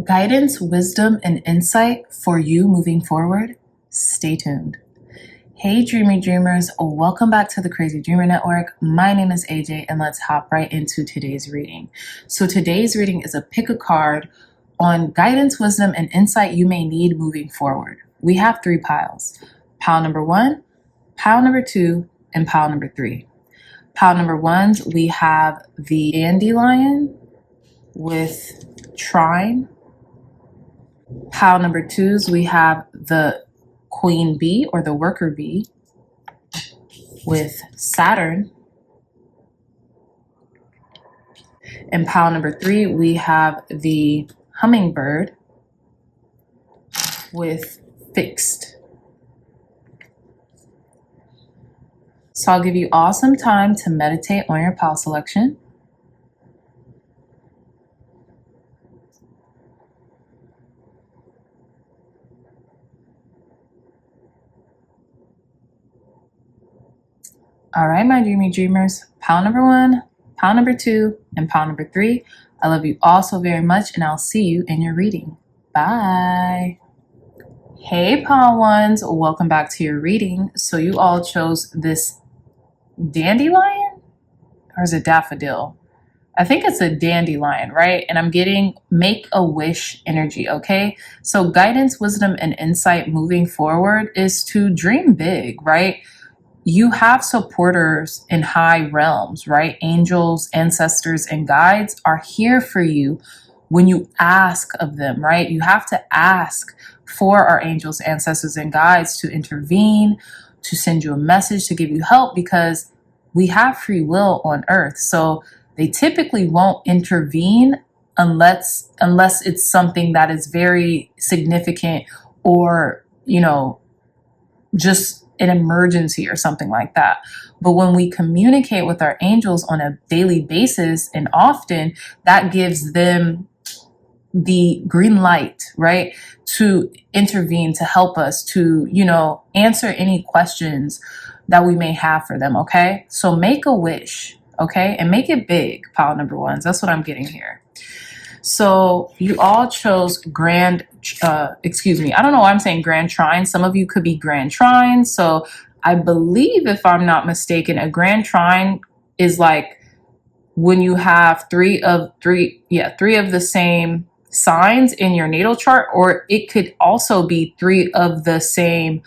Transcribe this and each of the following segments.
guidance, wisdom, and insight for you moving forward? Stay tuned. Hey Dreamers, welcome back to the Crazy Dreamer Network. My name is AJ and let's hop right into today's reading. So today's reading is a pick a card on guidance, wisdom, and insight you may need moving forward. We have 3 piles. Pile number 1, pile number 2, and pile number 3. Pile number 1s, we have the Dandelion with Trine. Pile number 2s, we have the Queen Bee or the Worker Bee with Saturn. And pile number 3, we have the Hummingbird with Fixed. So I'll give you all some time to meditate on your pile selection. All right, my dreamers, pile number 1, pile number 2, and pile number 3. I love you all so very much, and I'll see you in your reading. Bye. Hey, pile 1s, welcome back to your reading. So you all chose this Dandelion, or is it Daffodil? I think it's a Dandelion, right? And I'm getting make a wish energy, okay? So guidance, wisdom, and insight moving forward is to dream big, right? You have supporters in high realms, right? Angels, ancestors, and guides are here for you when you ask of them, right? You have to ask for our angels, ancestors, and guides to intervene, to send you a message, to give you help, because we have free will on earth. So they typically won't intervene unless it's something that is very significant or, you know, just an emergency or something like that. But when we communicate with our angels on a daily basis and often, that gives them the green light, right, to intervene, to help us, to, you know, answer any questions that we may have for them, okay? So make a wish, okay? And make it big, pile number 1s. That's what I'm getting here. So you all chose I don't know why I'm saying Grand Trine. Some of you could be Grand Trine. So I believe, if I'm not mistaken, a Grand Trine is like when you have three of the same signs in your natal chart, or it could also be 3 of the same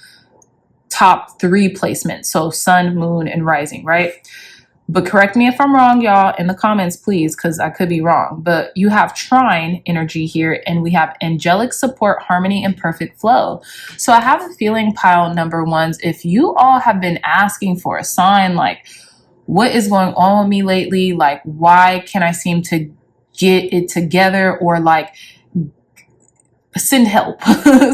top 3 placements. So sun, moon, and rising, right? But correct me if I'm wrong, y'all, in the comments, please, because I could be wrong. But you have trine energy here, and we have angelic support, harmony, and perfect flow. So I have a feeling, pile number 1s, if you all have been asking for a sign, like, what is going on with me lately? Like, why can't I seem to get it together, or like send help,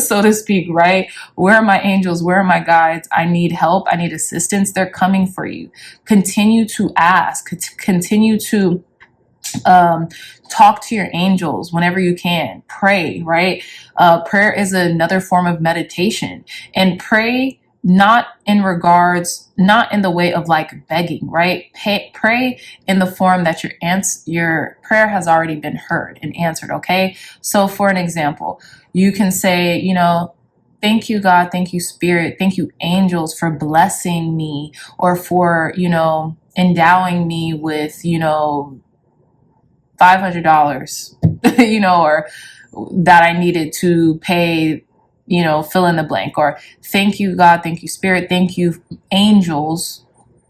so to speak, right? Where are my angels? Where are my guides? I need help. I need assistance. They're coming for you. Continue to ask. Continue to talk to your angels whenever you can. Pray, right? Prayer is another form of meditation, and pray not in the way of like begging, right? Pray in the form that your prayer has already been heard and answered, okay? So for an example, you can say, you know, thank you, God, thank you, Spirit, thank you, angels, for blessing me, or for, you know, endowing me with, you know, $500, you know, or that I needed to pay, you know, fill in the blank, or thank you, God, thank you, Spirit, thank you, angels,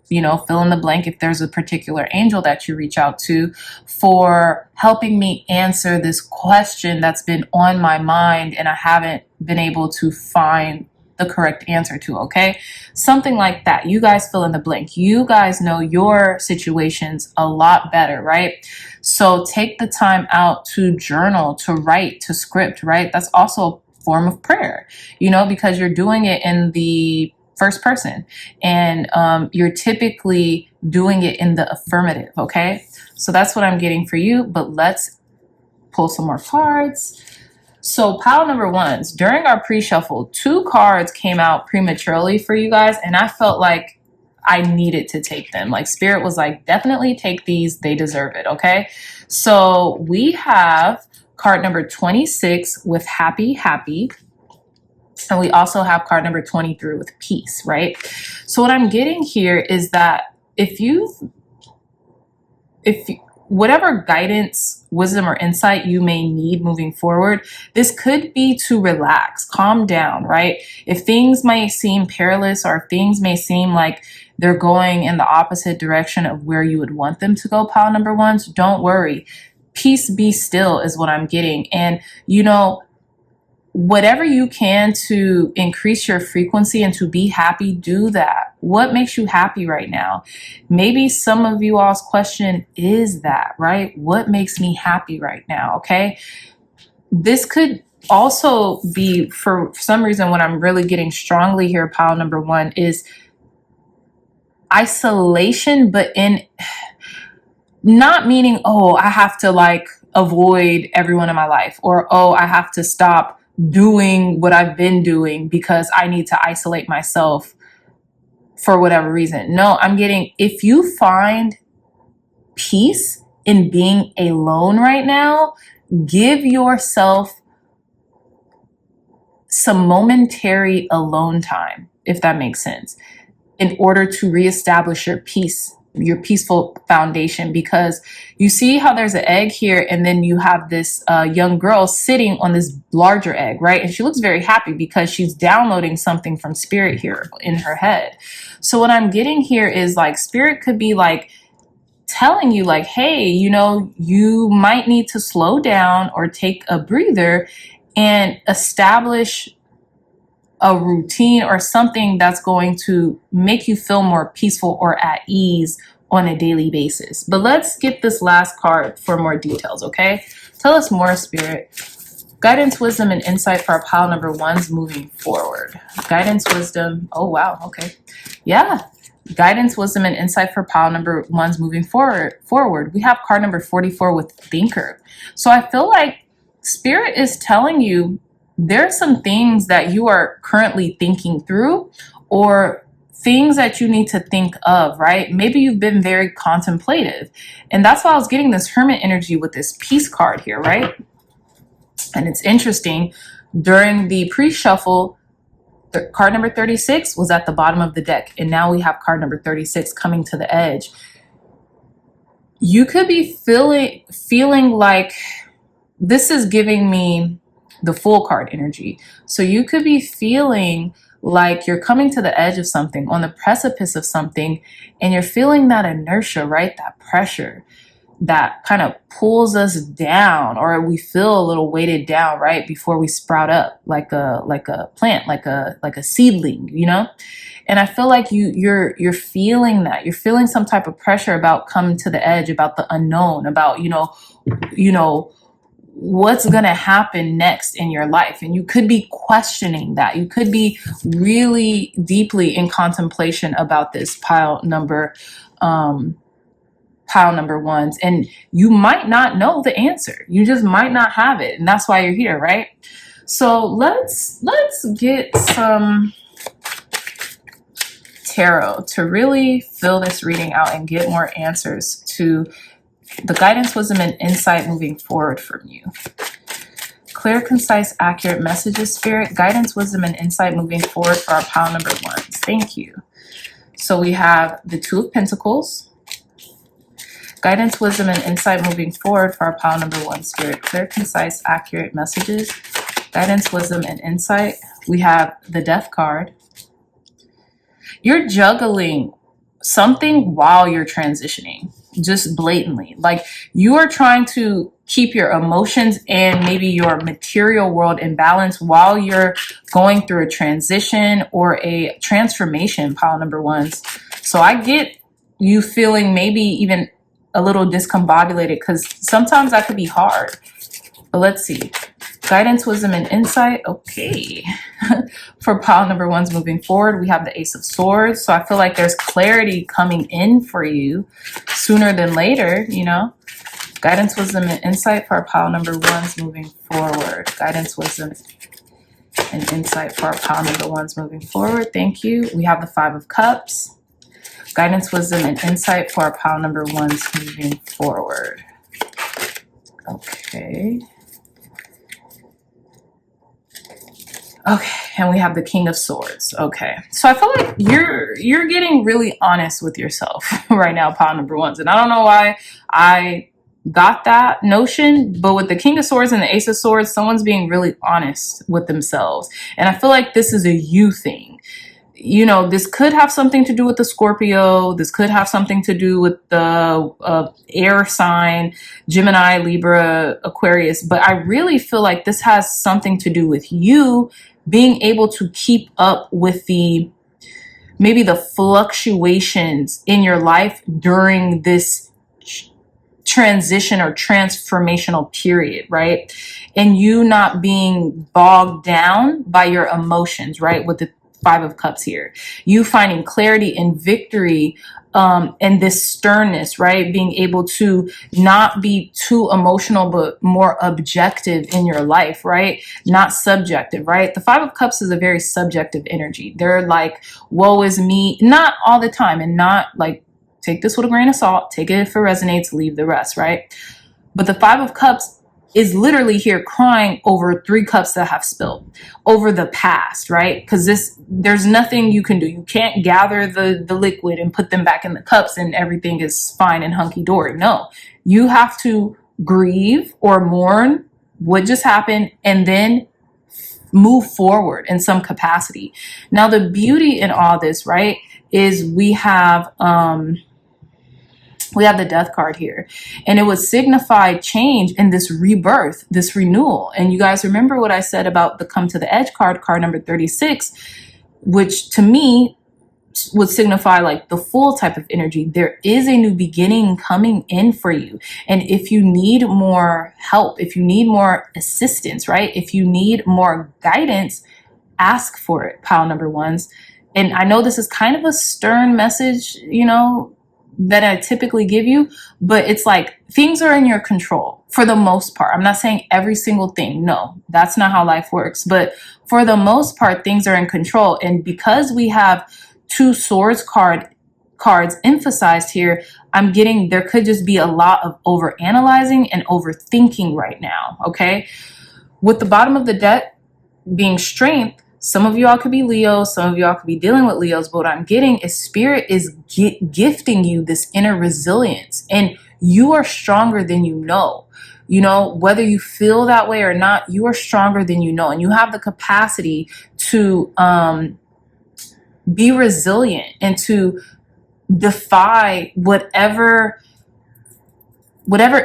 you know, fill in the blank if there's a particular angel that you reach out to, for helping me answer this question that's been on my mind and I haven't been able to find the correct answer to, okay? Something like that. You guys fill in the blank. You guys know your situations a lot better, right? So take the time out to journal, to write, to script, right? That's also a form of prayer, you know, because you're doing it in the first person, and you're typically doing it in the affirmative, okay? So that's what I'm getting for you, but let's pull some more cards. So pile number 1s, during our pre-shuffle, 2 cards came out prematurely for you guys, and I felt like I needed to take them. Like Spirit was like, definitely take these, they deserve it, okay? So we have card number 26 with happy, happy. And we also have card number 23 with peace, right? So what I'm getting here is that if whatever guidance, wisdom, or insight you may need moving forward, this could be to relax, calm down, right? If things may seem perilous, or if things may seem like they're going in the opposite direction of where you would want them to go, pile number ones, don't worry. Peace, be still is what I'm getting. And, you know, whatever you can to increase your frequency and to be happy, do that. What makes you happy right now? Maybe some of you all's question is that, right? What makes me happy right now? Okay. This could also be, for some reason, what I'm really getting strongly here, pile number one, is isolation, but in not meaning, oh, I have to like avoid everyone in my life, or, oh, I have to stop doing what I've been doing because I need to isolate myself for whatever reason. No, I'm getting, if you find peace in being alone right now, give yourself some momentary alone time, if that makes sense, in order to reestablish your peace, your peaceful foundation. Because you see how there's an egg here, and then you have this young girl sitting on this larger egg, right? And she looks very happy because she's downloading something from spirit here in her head. So what I'm getting here is like spirit could be like telling you like, hey, you know, you might need to slow down or take a breather and establish a routine or something that's going to make you feel more peaceful or at ease on a daily basis. But let's get this last card for more details, okay? Tell us more, Spirit. Guidance, wisdom, and insight for our pile number ones moving forward. Guidance, wisdom. Oh, wow. Okay. Yeah. Guidance, wisdom, and insight for pile number ones moving forward. We have card number 44 with thinker. So I feel like Spirit is telling you there are some things that you are currently thinking through, or things that you need to think of, right? Maybe you've been very contemplative. And that's why I was getting this hermit energy with this peace card here, right? And it's interesting, during the pre-shuffle, card number 36 was at the bottom of the deck. And now we have card number 36 coming to the edge. You could be feeling like, this is giving me the full card energy. So you could be feeling like you're coming to the edge of something, on the precipice of something, and you're feeling that inertia, right? That pressure that kind of pulls us down, or we feel a little weighted down, right? Before we sprout up like a plant, like a seedling, you know? And I feel like you're feeling that. You're feeling some type of pressure about coming to the edge, about the unknown, about, you know, what's going to happen next in your life. And you could be questioning that. You could be really deeply in contemplation about this pile number ones. And you might not know the answer. You just might not have it. And that's why you're here, right? So let's get some tarot to really fill this reading out and get more answers to the guidance, wisdom, and insight moving forward from you. Clear, concise, accurate messages, Spirit. Guidance, wisdom, and insight moving forward for our pile number ones. Thank you. So we have the Two of Pentacles. Guidance, wisdom, and insight moving forward for our pile number one, Spirit. Clear, concise, accurate messages. Guidance, wisdom, and insight. We have the Death card. You're juggling something while you're transitioning, just blatantly. Like, you are trying to keep your emotions and maybe your material world in balance while you're going through a transition or a transformation, pile number ones. So I get you feeling maybe even a little discombobulated, because sometimes that could be hard. But let's see. Guidance, wisdom, and insight. Okay. For pile number ones moving forward, we have the Ace of Swords. So I feel like there's clarity coming in for you sooner than later, you know. Guidance, wisdom, and insight for our pile number ones moving forward. Guidance, wisdom, and insight for our pile number ones moving forward. Thank you. We have the Five of Cups. Guidance, wisdom, and insight for our pile number ones moving forward. Okay. Okay, and we have the King of Swords. Okay, so I feel like you're getting really honest with yourself right now, pile number ones. And I don't know why I got that notion, but with the King of Swords and the Ace of Swords, someone's being really honest with themselves. And I feel like this is a you thing. You know, this could have something to do with the Scorpio. This could have something to do with the air sign, Gemini, Libra, Aquarius. But I really feel like this has something to do with you being able to keep up with maybe the fluctuations in your life during this transition or transformational period, right? And you not being bogged down by your emotions, right? With the Five of Cups here, you finding clarity and victory, and this sternness, right? Being able to not be too emotional, but more objective in your life, right? Not subjective, right? The Five of Cups is a very subjective energy. They're like, woe is me, not all the time, and not like, take this with a grain of salt, take it if it resonates, leave the rest, right? But the Five of Cups is literally here crying over 3 cups that have spilled over the past, right? Because there's nothing you can do. You can't gather the liquid and put them back in the cups and everything is fine and hunky-dory. No, you have to grieve or mourn what just happened and then move forward in some capacity. Now, the beauty in all this, right, is we have the Death card here, and it would signify change in this rebirth, this renewal. And you guys remember what I said about the Come to the Edge card number 36, which to me would signify like the full type of energy. There is a new beginning coming in for you. And if you need more help, if you need more assistance, right? If you need more guidance, ask for it, pile number ones. And I know this is kind of a stern message, you know, that I typically give you, but it's like things are in your control for the most part. I'm not saying every single thing. No, that's not how life works. But for the most part, things are in control. And because we have 2 swords cards emphasized here, I'm getting there could just be a lot of over analyzing and overthinking right now. Okay. With the bottom of the deck being strength, some of y'all could be Leos, some of y'all could be dealing with Leos, but what I'm getting is Spirit is gifting you this inner resilience, and you are stronger than you know. You know, whether you feel that way or not, you are stronger than you know, and you have the capacity to be resilient and to defy whatever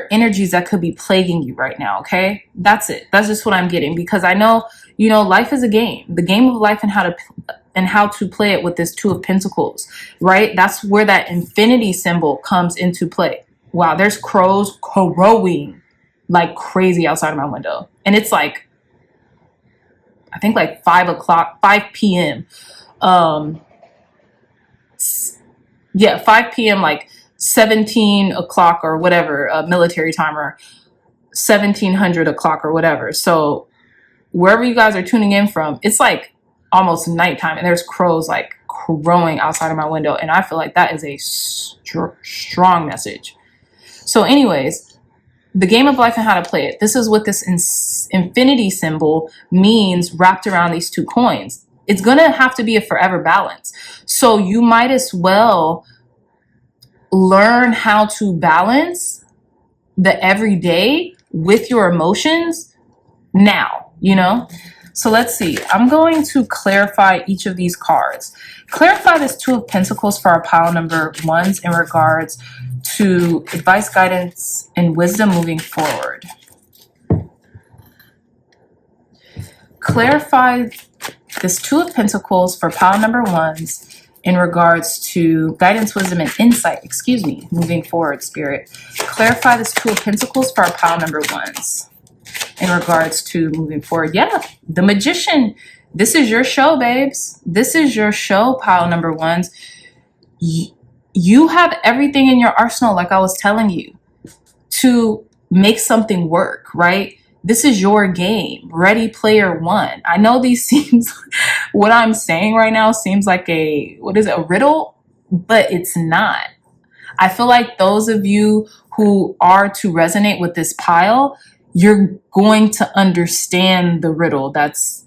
energies that could be plaguing you right now. Okay, that's it. That's just what I'm getting, because I know, you know, life is a game, the game of life, and how to play it with this 2 of Pentacles, right? That's where that infinity symbol comes into play. Wow, there's crows crowing like crazy outside of my window, and it's like, I think like 5 p.m. Yeah, 5 p.m. like 17 o'clock or whatever, military timer, 1700 o'clock or whatever. So wherever you guys are tuning in from, it's like almost nighttime, and there's crows like crowing outside of my window, and I feel like that is a strong message. So anyways, the game of life and how to play it. This is what this infinity symbol means wrapped around these 2 coins. It's going to have to be a forever balance. So you might as well learn how to balance the everyday with your emotions now, you know? So let's see. I'm going to clarify each of these cards. Clarify this 2 of Pentacles for our pile number ones in regards to advice, guidance, and wisdom moving forward. Clarify this 2 of Pentacles for pile number ones in regards to guidance, wisdom, and insight, moving forward, Spirit. Clarify this 2 of Pentacles for our pile number ones in regards to moving forward. Yeah, the Magician. This is your show, babes. This is your show, pile number ones. You have everything in your arsenal, like I was telling you, to make something work, right? This is your game. Ready Player One. I know these seems, what I'm saying right now seems like a riddle, but it's not. I feel like those of you who are to resonate with this pile, you're going to understand the riddle that's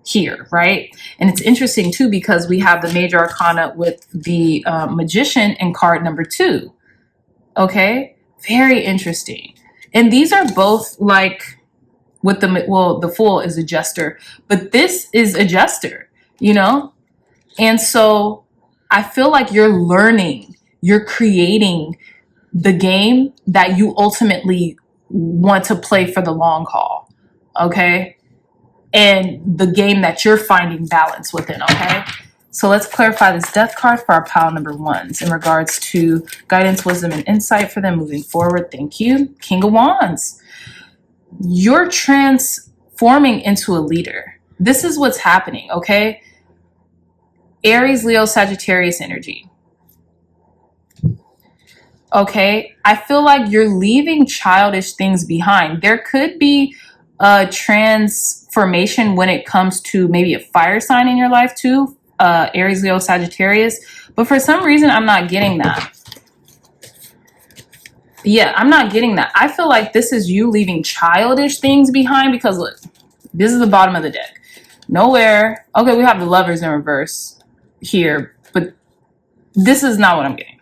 here, right? And it's interesting too, because we have the major arcana with the magician in card number 2. Okay, very interesting. And these are both like with the Fool is a jester, but this is a jester, you know? And so I feel like you're learning, you're creating the game that you ultimately want to play for the long haul, okay? And the game that you're finding balance within, okay? So let's clarify this death card for our pile number 1s in regards to guidance, wisdom, and insight for them moving forward. Thank you. King of Wands. You're transforming into a leader. This is what's happening, okay? Aries, Leo, Sagittarius energy. Okay, I feel like you're leaving childish things behind. There could be a transformation when it comes to maybe a fire sign in your life too, Aries, Leo, Sagittarius. But for some reason, I'm not getting that. Yeah, I'm not getting that. I feel like this is you leaving childish things behind, because look, this is the bottom of the deck. Nowhere. Okay, we have the Lovers in reverse here, but this is not what I'm getting.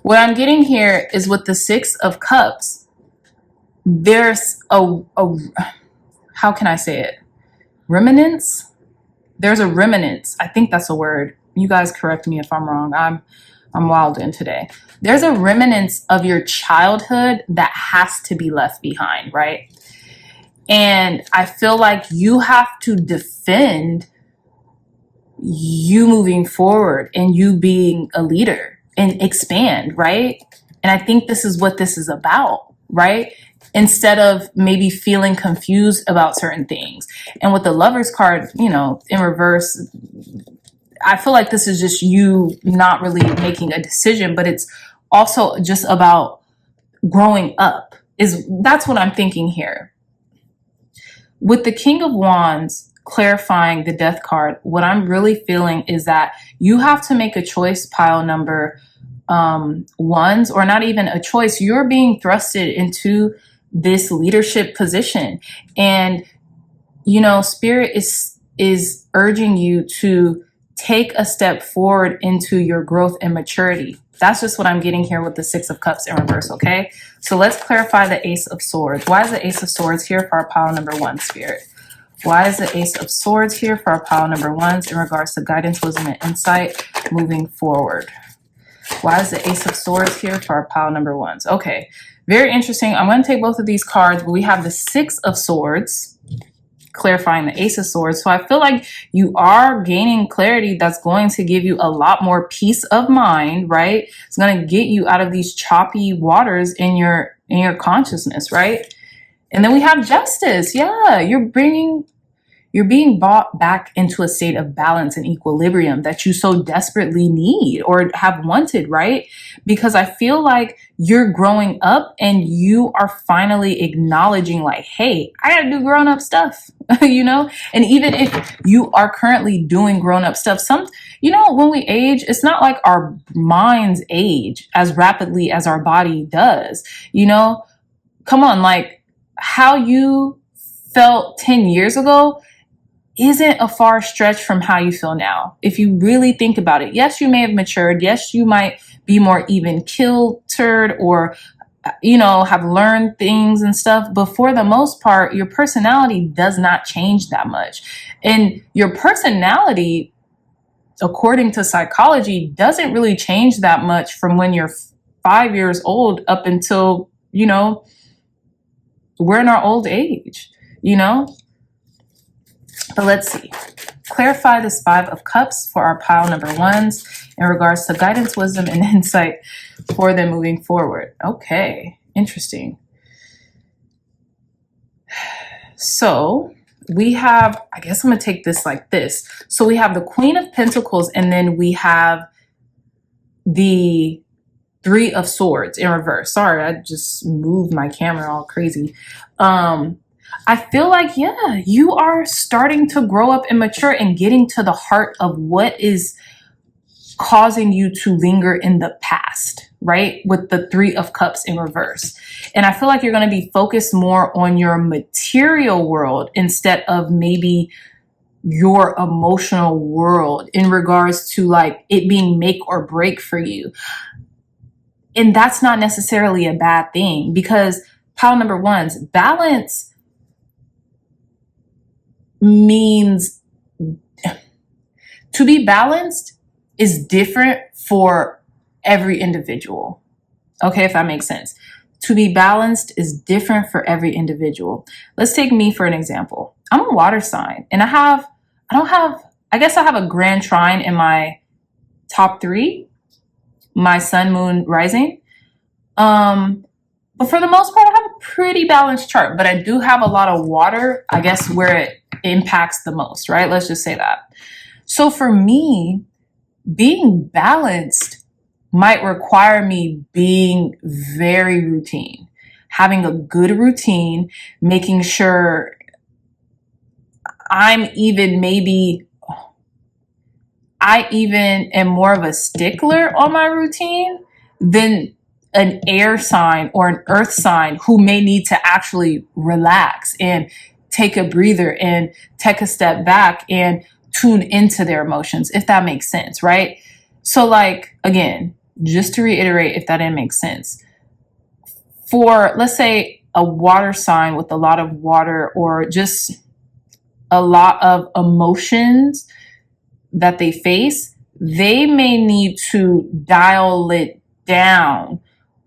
What I'm getting here is with the 6 of Cups, there's a how can I say it? Remnants? There's a remnants. I think that's a word. You guys correct me if I'm wrong. I'm wilding today. There's a remnants of your childhood that has to be left behind, right? And I feel like you have to defend you moving forward and you being a leader and expand, right? And I think this is what this is about, right? Instead of maybe feeling confused about certain things. And with the Lovers card, you know, in reverse, I feel like this is just you not really making a decision, but it's also just about growing up. That's what I'm thinking here. With the King of Wands clarifying the death card, what I'm really feeling is that you have to make a choice, pile number 1s, or not even a choice. You're being thrusted into this leadership position, and you know, Spirit is urging you to take a step forward into your growth and maturity. That's just what I'm getting here with the 6 of Cups in reverse, okay? So let's clarify the Ace of Swords. Why is the Ace of Swords here for our pile number 1, Spirit? Why is the Ace of Swords here for our pile number 1s in regards to guidance, wisdom, and insight moving forward? Why is the Ace of Swords here for our pile number 1s? Okay, very interesting. I'm going to take both of these cards, but we have the 6 of Swords clarifying the Ace of Swords. So I feel like you are gaining clarity that's going to give you a lot more peace of mind, right? It's going to get you out of these choppy waters in your consciousness, right? And then we have Justice. Yeah, you're being brought back into a state of balance and equilibrium that you so desperately need or have wanted, right? Because I feel like you're growing up and you are finally acknowledging like, hey, I gotta do grown-up stuff, you know? And even if you are currently doing grown-up stuff, you know, when we age, it's not like our minds age as rapidly as our body does, you know? Come on, like how you felt 10 years ago isn't a far stretch from how you feel now. If you really think about it, yes, you may have matured. Yes, you might be more even kiltered or, you know, have learned things and stuff. But for the most part, your personality does not change that much. And your personality, according to psychology, doesn't really change that much from when you're 5 years old up until, you know, we're in our old age, you know? But let's see. Clarify this 5 of Cups for our pile number 1s in regards to guidance, wisdom, and insight for them moving forward. Okay, interesting. So we have, I guess I'm going to take this like this. So we have the Queen of Pentacles, and then we have the 3 of Swords in reverse. Sorry, I just moved my camera all crazy. I feel like, yeah, you are starting to grow up and mature and getting to the heart of what is causing you to linger in the past, right? With the 3 of Cups in reverse. And I feel like you're going to be focused more on your material world instead of maybe your emotional world in regards to like it being make or break for you. And that's not necessarily a bad thing, because pile number one's balance means to be balanced is different for every individual. Okay, if that makes sense. To be balanced is different for every individual. Let's take me for an example. I'm a water sign, and I guess I have a grand trine in my top 3, my sun, moon, rising. But for the most part, I have a pretty balanced chart, but I do have a lot of water, I guess, where it impacts the most, right? Let's just say that. So for me, being balanced might require me being very routine, having a good routine, making sure I even am more of a stickler on my routine than an air sign or an earth sign who may need to actually relax and take a breather and take a step back and tune into their emotions, if that makes sense, right? So like, again, just to reiterate, if that didn't make sense, for, let's say, a water sign with a lot of water or just a lot of emotions that they face, they may need to dial it down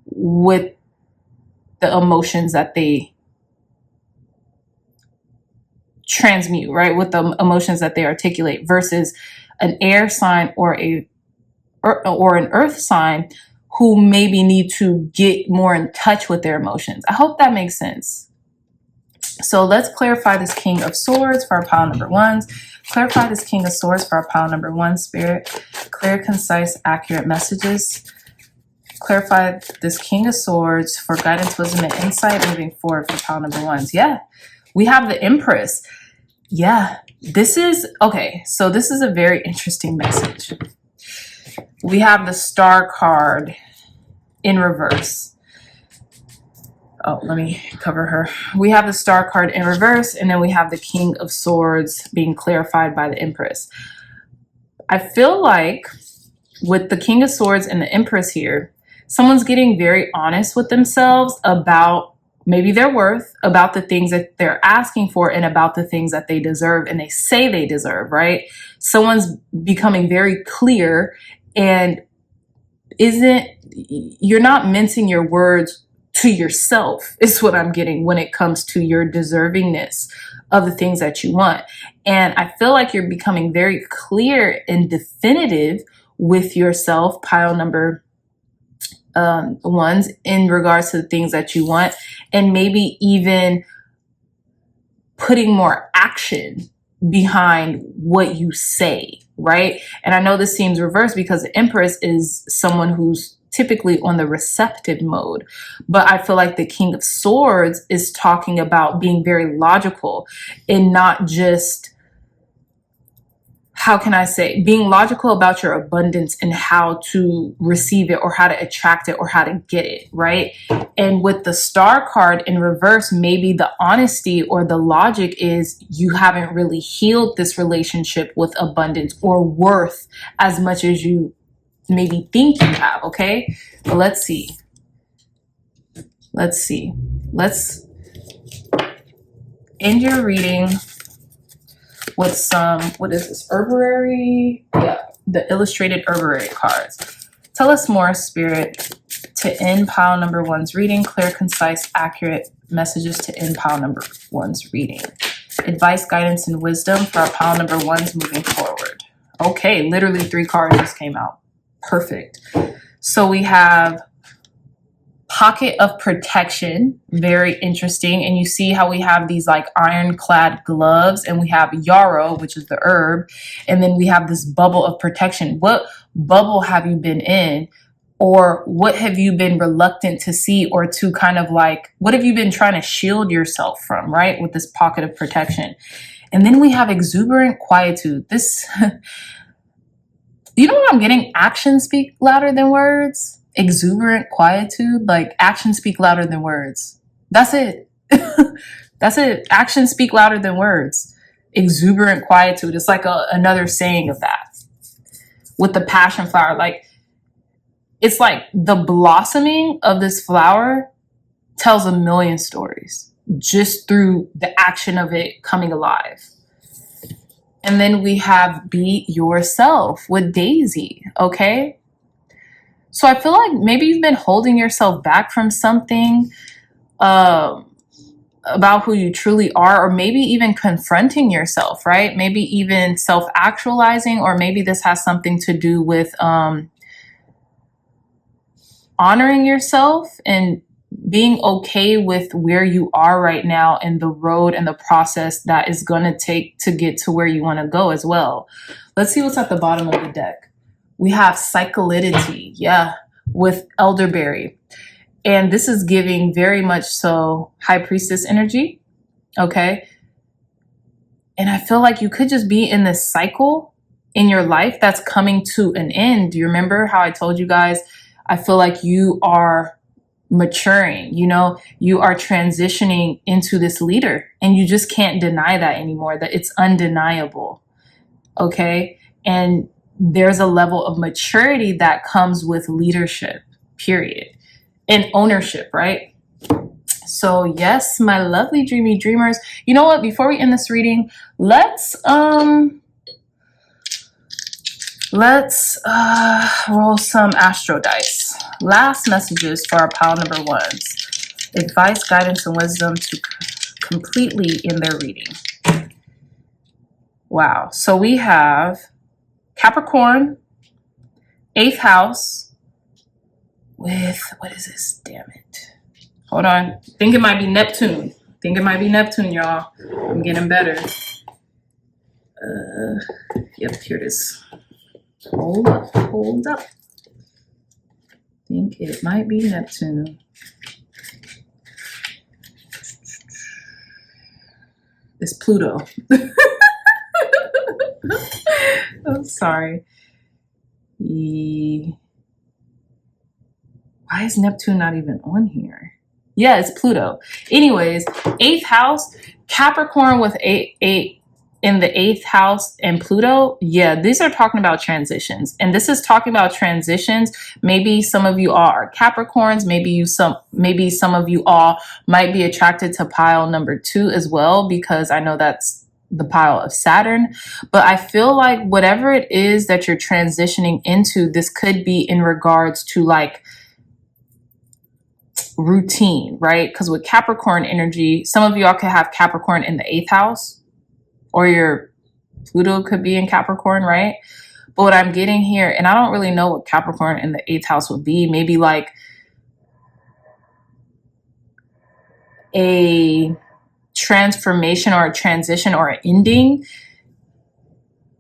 with the emotions that they transmute, right? With the emotions that they articulate, versus an air sign or an earth sign who maybe need to get more in touch with their emotions. I hope that makes sense. So let's clarify this King of Swords for our pile number ones. Clarify this King of Swords for our pile number one, Spirit. Clear, concise, accurate messages. Clarify this King of Swords for guidance, wisdom, and insight moving forward for pile number ones. Yeah, we have the Empress. Yeah, this is, okay, so this is a very interesting message. We have the Star card in reverse. Oh, let me cover her. We have the Star card in reverse, and then we have the King of Swords being clarified by the Empress. I feel like with the King of Swords and the Empress here, someone's getting very honest with themselves about maybe their worth, about the things that they're asking for, and about the things that they deserve and they say they deserve, right? Someone's becoming very clear, and you're not mincing your words to yourself, is what I'm getting when it comes to your deservingness of the things that you want. And I feel like you're becoming very clear and definitive with yourself, pile number ones, in regards to the things that you want, and maybe even putting more action behind what you say, right? And I know this seems reversed because the Empress is someone who's typically on the receptive mode, but I feel like the King of Swords is talking about being very logical and not just, how can I say, being logical about your abundance and how to receive it or how to attract it or how to get it, right? And with the Star card in reverse, maybe the honesty or the logic is you haven't really healed this relationship with abundance or worth as much as you maybe think you have, okay? But let's see. Let's end your reading with some, what is this, herbary? Yeah, the illustrated herbary cards. Tell us more, Spirit, to end pile number one's reading. Clear, concise, accurate messages to end pile number one's reading. Advice, guidance, and wisdom for our pile number ones moving forward. Okay, literally 3 cards just came out. Perfect. So we have Pocket of Protection, very interesting. And you see how we have these like ironclad gloves, and we have yarrow, which is the herb, and then we have this bubble of protection. What bubble have you been in, or what have you been reluctant to see, or to kind of like, what have you been trying to shield yourself from, right? With this pocket of protection. And then we have exuberant quietude. This, you know what I'm getting? Actions speak louder than words. Exuberant quietude, like actions speak louder than words. That's it. That's it. Actions speak louder than words. exuberant quietude. It's like another saying of that. With the passion flower, like it's like the blossoming of this flower tells a million stories just through the action of it coming alive. And then we have Be Yourself with Daisy, okay? So I feel like maybe you've been holding yourself back from something about who you truly are, or maybe even confronting yourself, right? Maybe even self-actualizing, or maybe this has something to do with honoring yourself and being okay with where you are right now and the road and the process that is going to take to get to where you want to go as well. Let's see what's at the bottom of the deck. We have Cyclidity, yeah, with Elderberry. And this is giving very much so High Priestess energy, okay? And I feel like you could just be in this cycle in your life that's coming to an end. Do you remember how I told you guys, I feel like you are maturing, you know, you are transitioning into this leader, and you just can't deny that anymore, that it's undeniable, okay? And there's a level of maturity that comes with leadership, period, and ownership, right? So yes, my lovely dreamy dreamers, you know what, before we end this reading, let's roll some astro dice. Last messages for our pile number ones. Advice, guidance, and wisdom to completely in their reading. Wow. So we have Capricorn, 8th house with, what is this? Damn it. Hold on. I think it might be Neptune. Y'all. I'm getting better. Yep, here it is. Hold up. I think it might be Neptune. It's Pluto. I'm sorry. Why is Neptune not even on here? Yeah, it's Pluto. Anyways, 8th house, Capricorn with eight in the 8th house and Pluto. Yeah, these are talking about transitions. And this is talking about transitions. Maybe some of you are Capricorns. Maybe some of you all might be attracted to pile number 2 as well, because I know that's the pile of Saturn. But I feel like whatever it is that you're transitioning into, this could be in regards to like routine, right? Because with Capricorn energy, some of y'all could have Capricorn in the 8th house, or your Pluto could be in Capricorn, right? But what I'm getting here, and I don't really know what Capricorn in the 8th house would be, maybe like a transformation or a transition or an ending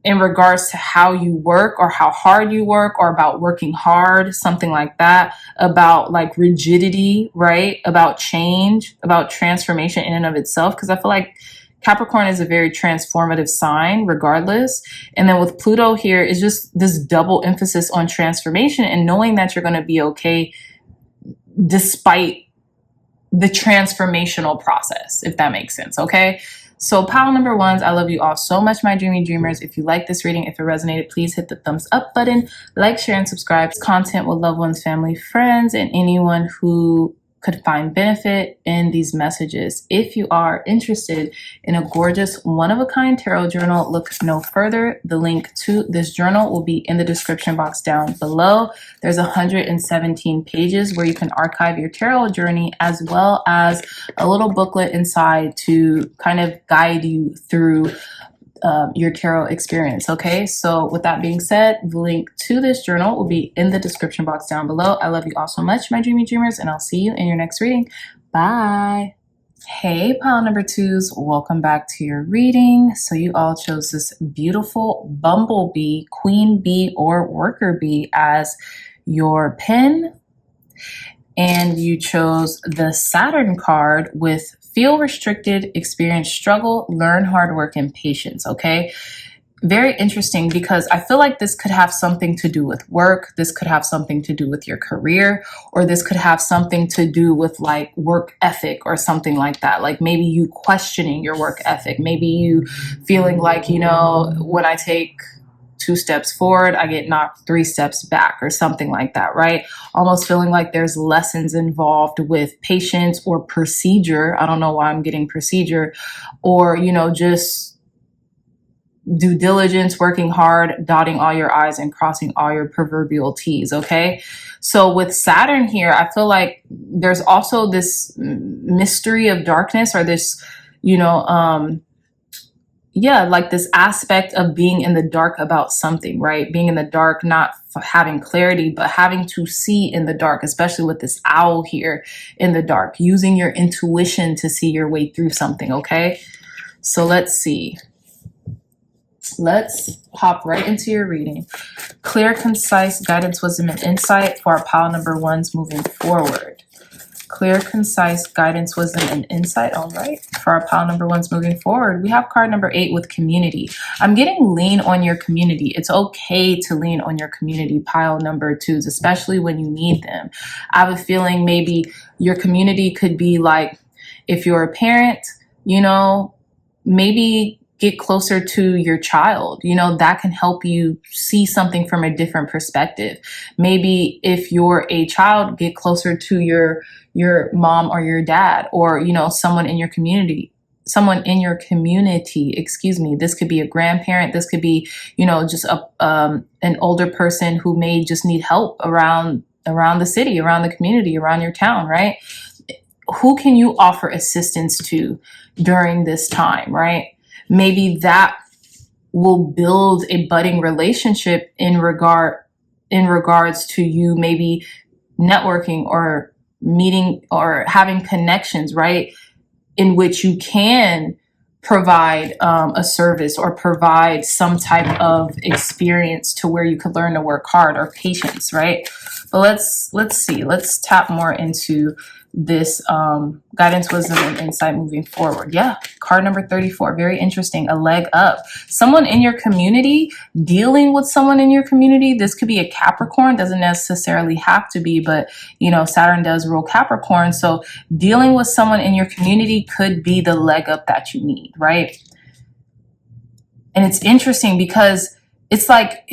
in regards to how you work or how hard you work, or about working hard, something like that, about like rigidity, right? About change, about transformation in and of itself. Because I feel like Capricorn is a very transformative sign regardless. And then with Pluto here is just this double emphasis on transformation and knowing that you're going to be okay despite the transformational process, if that makes sense. Okay. So pile number ones, I love you all so much, my dreamy dreamers. If you like this reading, if it resonated, please hit the thumbs up button, like, share, and subscribe. Content with loved ones, family, friends, and anyone who could find benefit in these messages. If you are interested in a gorgeous one-of-a-kind tarot journal, look no further. The link to this journal will be in the description box down below. There's 117 pages where you can archive your tarot journey, as well as a little booklet inside to kind of guide you through your tarot experience. Okay, so with that being said, the link to this journal will be in the description box down below. I love you all so much, my dreamy dreamers, and I'll see you in your next reading. Bye. Hey, pile number twos, welcome back to your reading. So you all chose this beautiful bumblebee, queen bee, or worker bee as your pin, and you chose the Saturn card with feel restricted, experience struggle, learn hard work, and patience. Okay, very interesting, because I feel like this could have something to do with work. This could have something to do with your career, or this could have something to do with like work ethic or something like that. Like maybe you questioning your work ethic, maybe you feeling like, you know, when I take 2 steps forward, I get knocked 3 steps back or something like that, right? Almost feeling like there's lessons involved with patience or procedure. I don't know why I'm getting procedure, or, you know, just due diligence, working hard, dotting all your I's and crossing all your proverbial T's, okay? So with Saturn here, I feel like there's also this mystery of darkness, or this, you know, yeah, like this aspect of being in the dark about something, right? Being in the dark, not having clarity, but having to see in the dark, especially with this owl here in the dark, using your intuition to see your way through something, okay? So let's see. Let's hop right into your reading. Clear, concise guidance, wisdom, and insight for our pile number 1s moving forward. Clear, concise guidance, wisdom, and insight. All right. For our pile number 1s moving forward, we have card number 8 with community. I'm getting lean on your community. It's okay to lean on your community pile number 2s, especially when you need them. I have a feeling maybe your community could be like, if you're a parent, you know, maybe get closer to your child, you know, that can help you see something from a different perspective. Maybe if you're a child, get closer to your mom or your dad, or, you know, someone in your community, excuse me. This could be a grandparent. This could be, you know, just an older person who may just need help around the city, around the community, around your town, right? Who can you offer assistance to during this time, right? Maybe that will build a budding relationship in regards to you maybe networking or meeting or having connections, right? In which you can provide a service or provide some type of experience to where you could learn to work hard, or patience, right? But let's see. Let's tap more into this guidance, wisdom, and insight moving forward. Yeah, card number 34, very interesting. A leg up. Someone in your community, dealing with someone in your community. This could be a Capricorn, doesn't necessarily have to be, but you know, Saturn does rule Capricorn. So dealing with someone in your community could be the leg up that you need, right? And it's interesting because it's like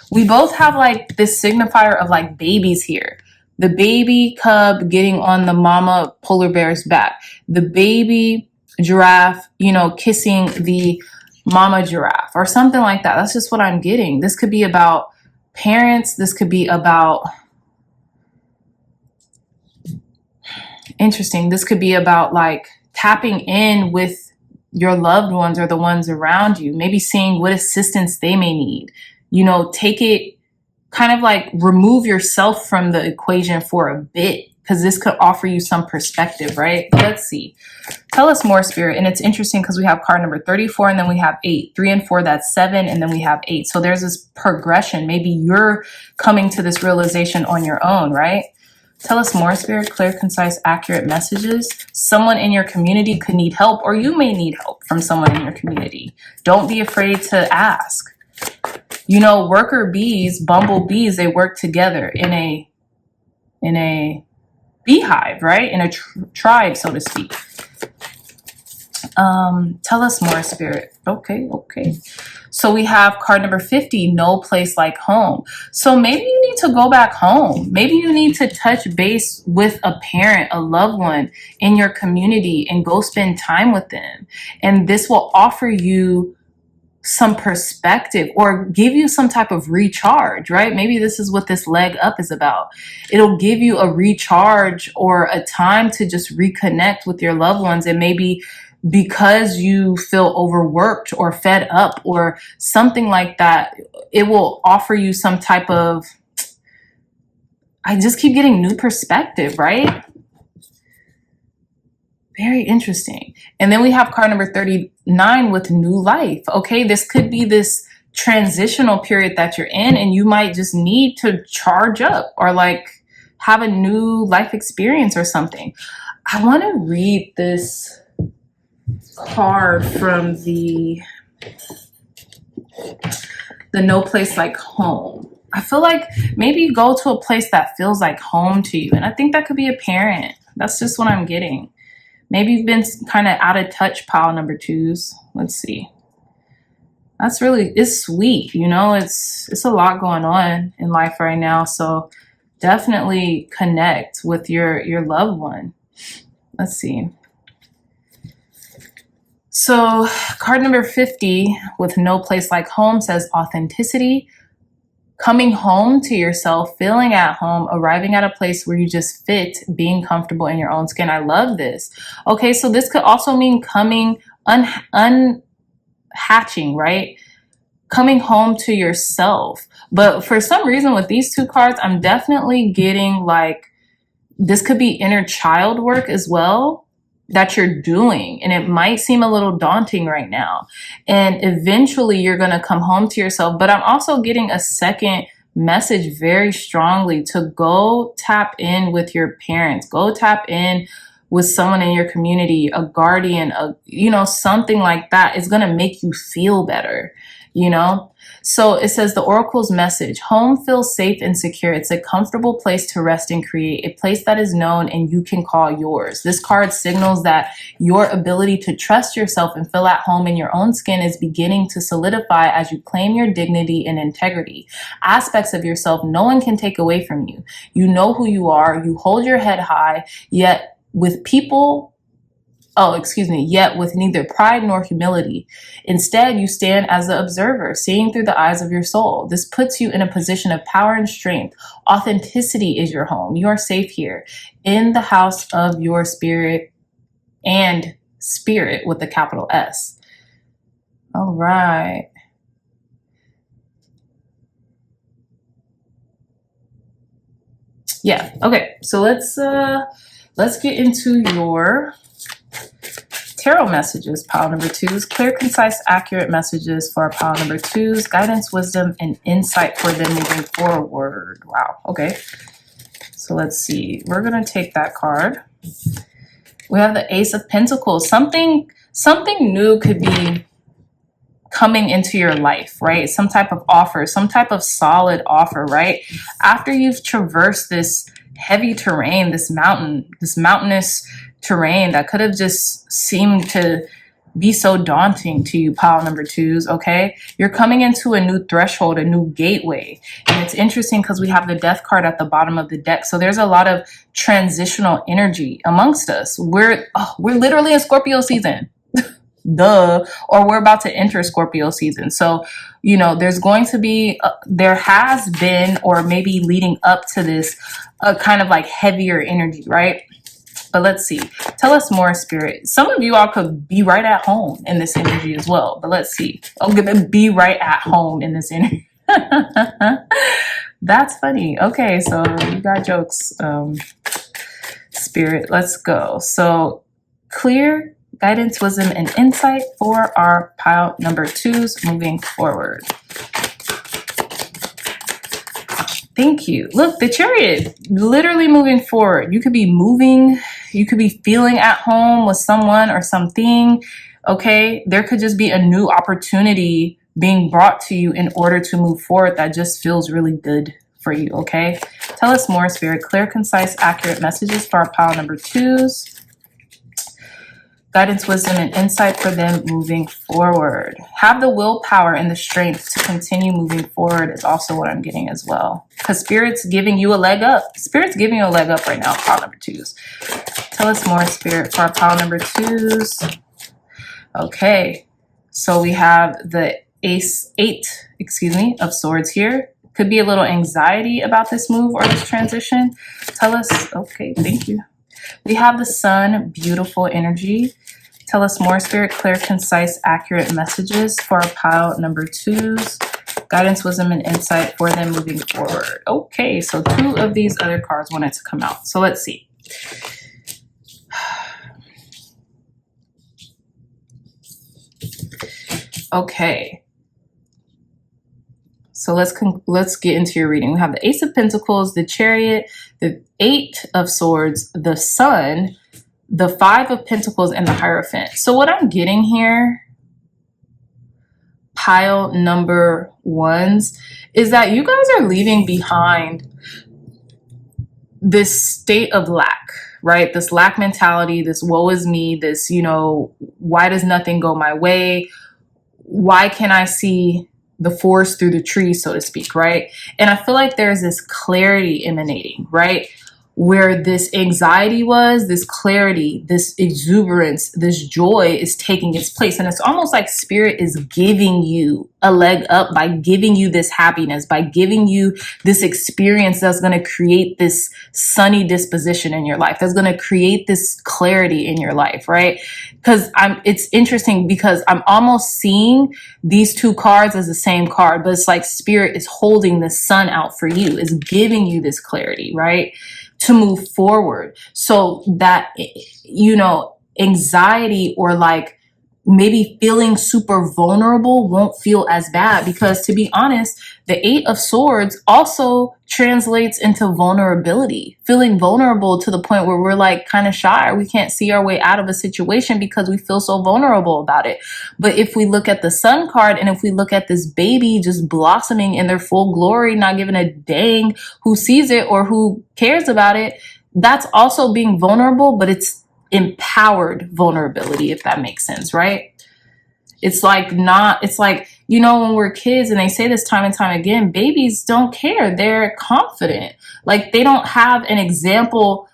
we both have like this signifier of like babies here. The baby cub getting on the mama polar bear's back. The baby giraffe, you know, kissing the mama giraffe or something like that. That's just what I'm getting. This could be about parents. This could be about, interesting. This could be about like tapping in with your loved ones or the ones around you. Maybe seeing what assistance they may need. You know, take it, kind of like remove yourself from the equation for a bit, because this could offer you some perspective, right? Let's see. Tell us more, Spirit. And it's interesting because we have card number 34 and then we have 8. 3 and 4, that's 7. And then we have 8. So there's this progression. Maybe you're coming to this realization on your own, right? Tell us more, Spirit. Clear, concise, accurate messages. Someone in your community could need help, or you may need help from someone in your community. Don't be afraid to ask. You know, worker bees, bumblebees, they work together in a beehive, right? In a tribe, so to speak. Tell us more, Spirit. Okay. So we have card number 50, no place like home. So maybe you need to go back home. Maybe you need to touch base with a parent, a loved one in your community, and go spend time with them. And this will offer you some perspective or give you some type of recharge, right? Maybe this is what this leg up is about. It'll give you a recharge or a time to just reconnect with your loved ones. And maybe because you feel overworked or fed up or something like that, it will offer you some type of, I just keep getting new perspective, right? Very interesting. And then we have card number 39 with new life. Okay, this could be this transitional period that you're in, and you might just need to charge up or like have a new life experience or something. I want to read this card from the The no place like home. I feel like maybe you go to a place that feels like home to you. And I think that could be a parent. That's just what I'm getting. Maybe you've been kind of out of touch, pile number twos. Let's see. That's really, it's sweet. You know, it's a lot going on in life right now. So definitely connect with your loved one. Let's see. So card number 50 with no place like home says authenticity. Coming home to yourself, feeling at home, arriving at a place where you just fit, being comfortable in your own skin. I love this. Okay, so this could also mean coming, unhatching, right? Coming home to yourself. But for some reason with these two cards, I'm definitely getting like, this could be inner child work as well that you're doing, and it might seem a little daunting right now, and eventually you're going to come home to yourself. But I'm also getting a second message very strongly to go tap in with your parents, go tap in with someone in your community, a guardian, something like that is going to make you feel better, So it says the oracle's message: home feels safe and secure. It's a comfortable place to rest and create, a place that is known and you can call yours. This card signals that your ability to trust yourself and feel at home in your own skin is beginning to solidify as you claim your dignity and integrity. Aspects of yourself no one can take away from you. You know who you are. You hold your head high, yet with neither pride nor humility. Instead, you stand as the observer, seeing through the eyes of your soul. This puts you in a position of power and strength. Authenticity is your home. You are safe here in the house of your spirit, and spirit with a capital S. All right. Yeah. Okay. So let's get into your tarot messages, pile number twos. Clear, concise, accurate messages for pile number twos. Guidance, wisdom, and insight for them moving forward. Wow. Okay. So let's see. We're going to take that card. We have the Ace of Pentacles. Something new could be coming into your life, right? Some type of offer, some type of solid offer, right? After you've traversed this heavy terrain, this mountainous terrain that could have just seemed to be so daunting to you, pile number twos, okay? You're coming into a new threshold, a new gateway. And it's interesting because we have the Death card at the bottom of the deck. So there's a lot of transitional energy amongst us. We're literally in Scorpio season. Duh. Or we're about to enter Scorpio season. So, there's going to be, there has been, or maybe leading up to this, a kind of like heavier energy, right? But let's see. Tell us more, Spirit. Some of you all could be right at home in this energy as well. But let's see. I'm going to be right at home in this energy. That's funny. Okay, so you got jokes. Spirit, let's go. So clear, guidance, wisdom, and insight for our pile number twos moving forward. Thank you. Look, the Chariot, literally moving forward. You could be moving. You could be feeling at home with someone or something. Okay. There could just be a new opportunity being brought to you in order to move forward that just feels really good for you. Okay. Tell us more, Spirit. Clear, concise, accurate messages for our pile number twos. Guidance, wisdom, and insight for them moving forward. Have the willpower and the strength to continue moving forward is also what I'm getting as well. Because Spirit's giving you a leg up. Spirit's giving you a leg up right now, pile number twos. Tell us more, Spirit, for our pile number twos. Okay. So we have the eight of swords here. Could be a little anxiety about this move or this transition. Tell us. Okay, thank you. We have the Sun, beautiful energy. Tell us more, Spirit. Clear, concise, accurate messages for our pile number twos. Guidance, wisdom, and insight for them moving forward. Okay, so two of these other cards wanted to come out. So let's see. Okay. So let's get into your reading. We have the Ace of Pentacles, the Chariot, the Eight of Swords, the Sun, the Five of Pentacles, and the Hierophant. So what I'm getting here, pile number ones is that you guys are leaving behind this state of lack, right? This lack mentality, this woe is me, this, you know, why does nothing go my way? Why can't I see the forest through the trees, so to speak, right? And I feel like there's this clarity emanating, right? Where this anxiety was, this clarity, this exuberance, this joy is taking its place. And it's almost like spirit is giving you a leg up by giving you this happiness, by giving you this experience that's going to create this sunny disposition in your life, that's going to create this clarity in your life, right? Because it's interesting because I'm almost seeing these two cards as the same card, but it's like spirit is holding the sun out for you, is giving you this clarity, right? To move forward, so that, you know, anxiety or like maybe feeling super vulnerable won't feel as bad. Because to be honest, the 8 of Swords also translates into vulnerability, feeling vulnerable to the point where we're like kind of shy, or we can't see our way out of a situation because we feel so vulnerable about it. But if we look at the Sun card, and if we look at this baby just blossoming in their full glory, not giving a dang who sees it or who cares about it, that's also being vulnerable, but it's empowered vulnerability, if that makes sense, right? It's like not, it's like, you know, when we're kids, and they say this time and time again, babies don't care. They're confident. Like they don't have an example.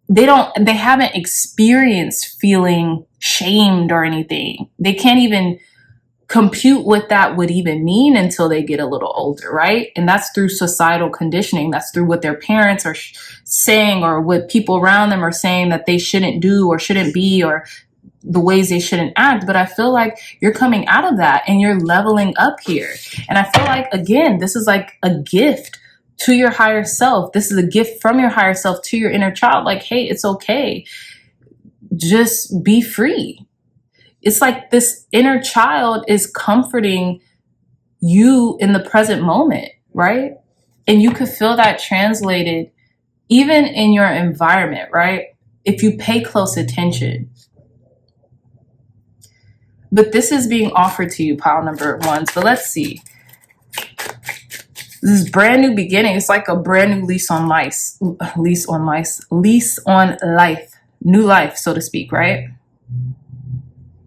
They haven't experienced feeling shamed or anything. They can't even compute what that would even mean until they get a little older, right? And that's through societal conditioning. That's through what their parents are saying, or what people around them are saying that they shouldn't do or shouldn't be, or the ways they shouldn't act. But I feel like you're coming out of that and you're leveling up here. And I feel like, again, this is like a gift to your higher self. This is a gift from your higher self to your inner child. Like, hey, it's okay. Just be free. It's like this inner child is comforting you in the present moment, right? And you could feel that translated even in your environment, right? If you pay close attention. But this is being offered to you, pile number ones. But let's see. This is brand new beginning. It's like a brand new lease on life, new life, so to speak, right?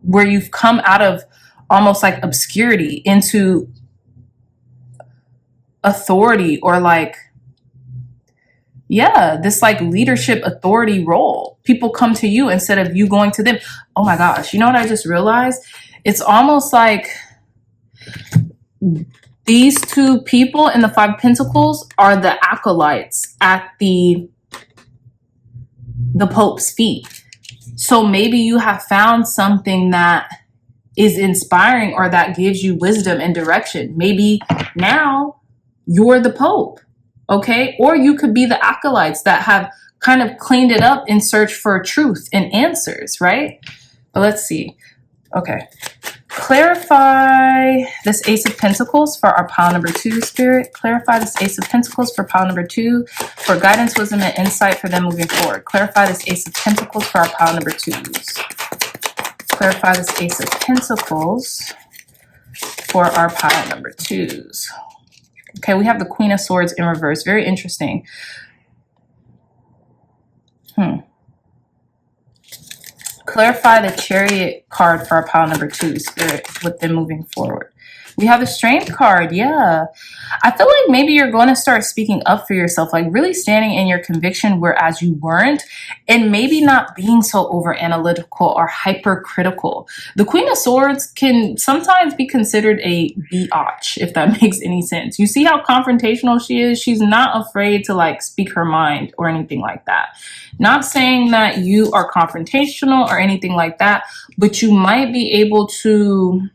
Where you've come out of almost like obscurity into authority, or like, yeah, this like leadership authority role. People come to you instead of you going to them. Oh my gosh, you know what I just realized? It's almost like these two people in the 5 of Pentacles are the acolytes at the Pope's feet. So maybe you have found something that is inspiring, or that gives you wisdom and direction. Maybe now you're the Pope, okay? Or you could be the acolytes that have kind of cleaned it up in search for truth and answers, right? But let's see. Okay. Clarify this Ace of Pentacles for our pile number 2, Spirit. Clarify this Ace of Pentacles for pile number 2 for guidance, wisdom, and insight for them moving forward. Clarify this Ace of Pentacles for our pile number 2s. Clarify this Ace of Pentacles for our pile number 2s. Okay, we have the Queen of Swords in reverse. Very interesting. Clarify the Chariot card for our pile number 2, Spirit, with them moving forward. We have the Strength card. Yeah. I feel like maybe you're going to start speaking up for yourself, like really standing in your conviction, whereas you weren't, and maybe not being so over analytical or hypercritical. The Queen of Swords can sometimes be considered a biatch, if that makes any sense. You see how confrontational she is? She's not afraid to like speak her mind or anything like that. Not saying that you are confrontational or anything like that, but you might be able to,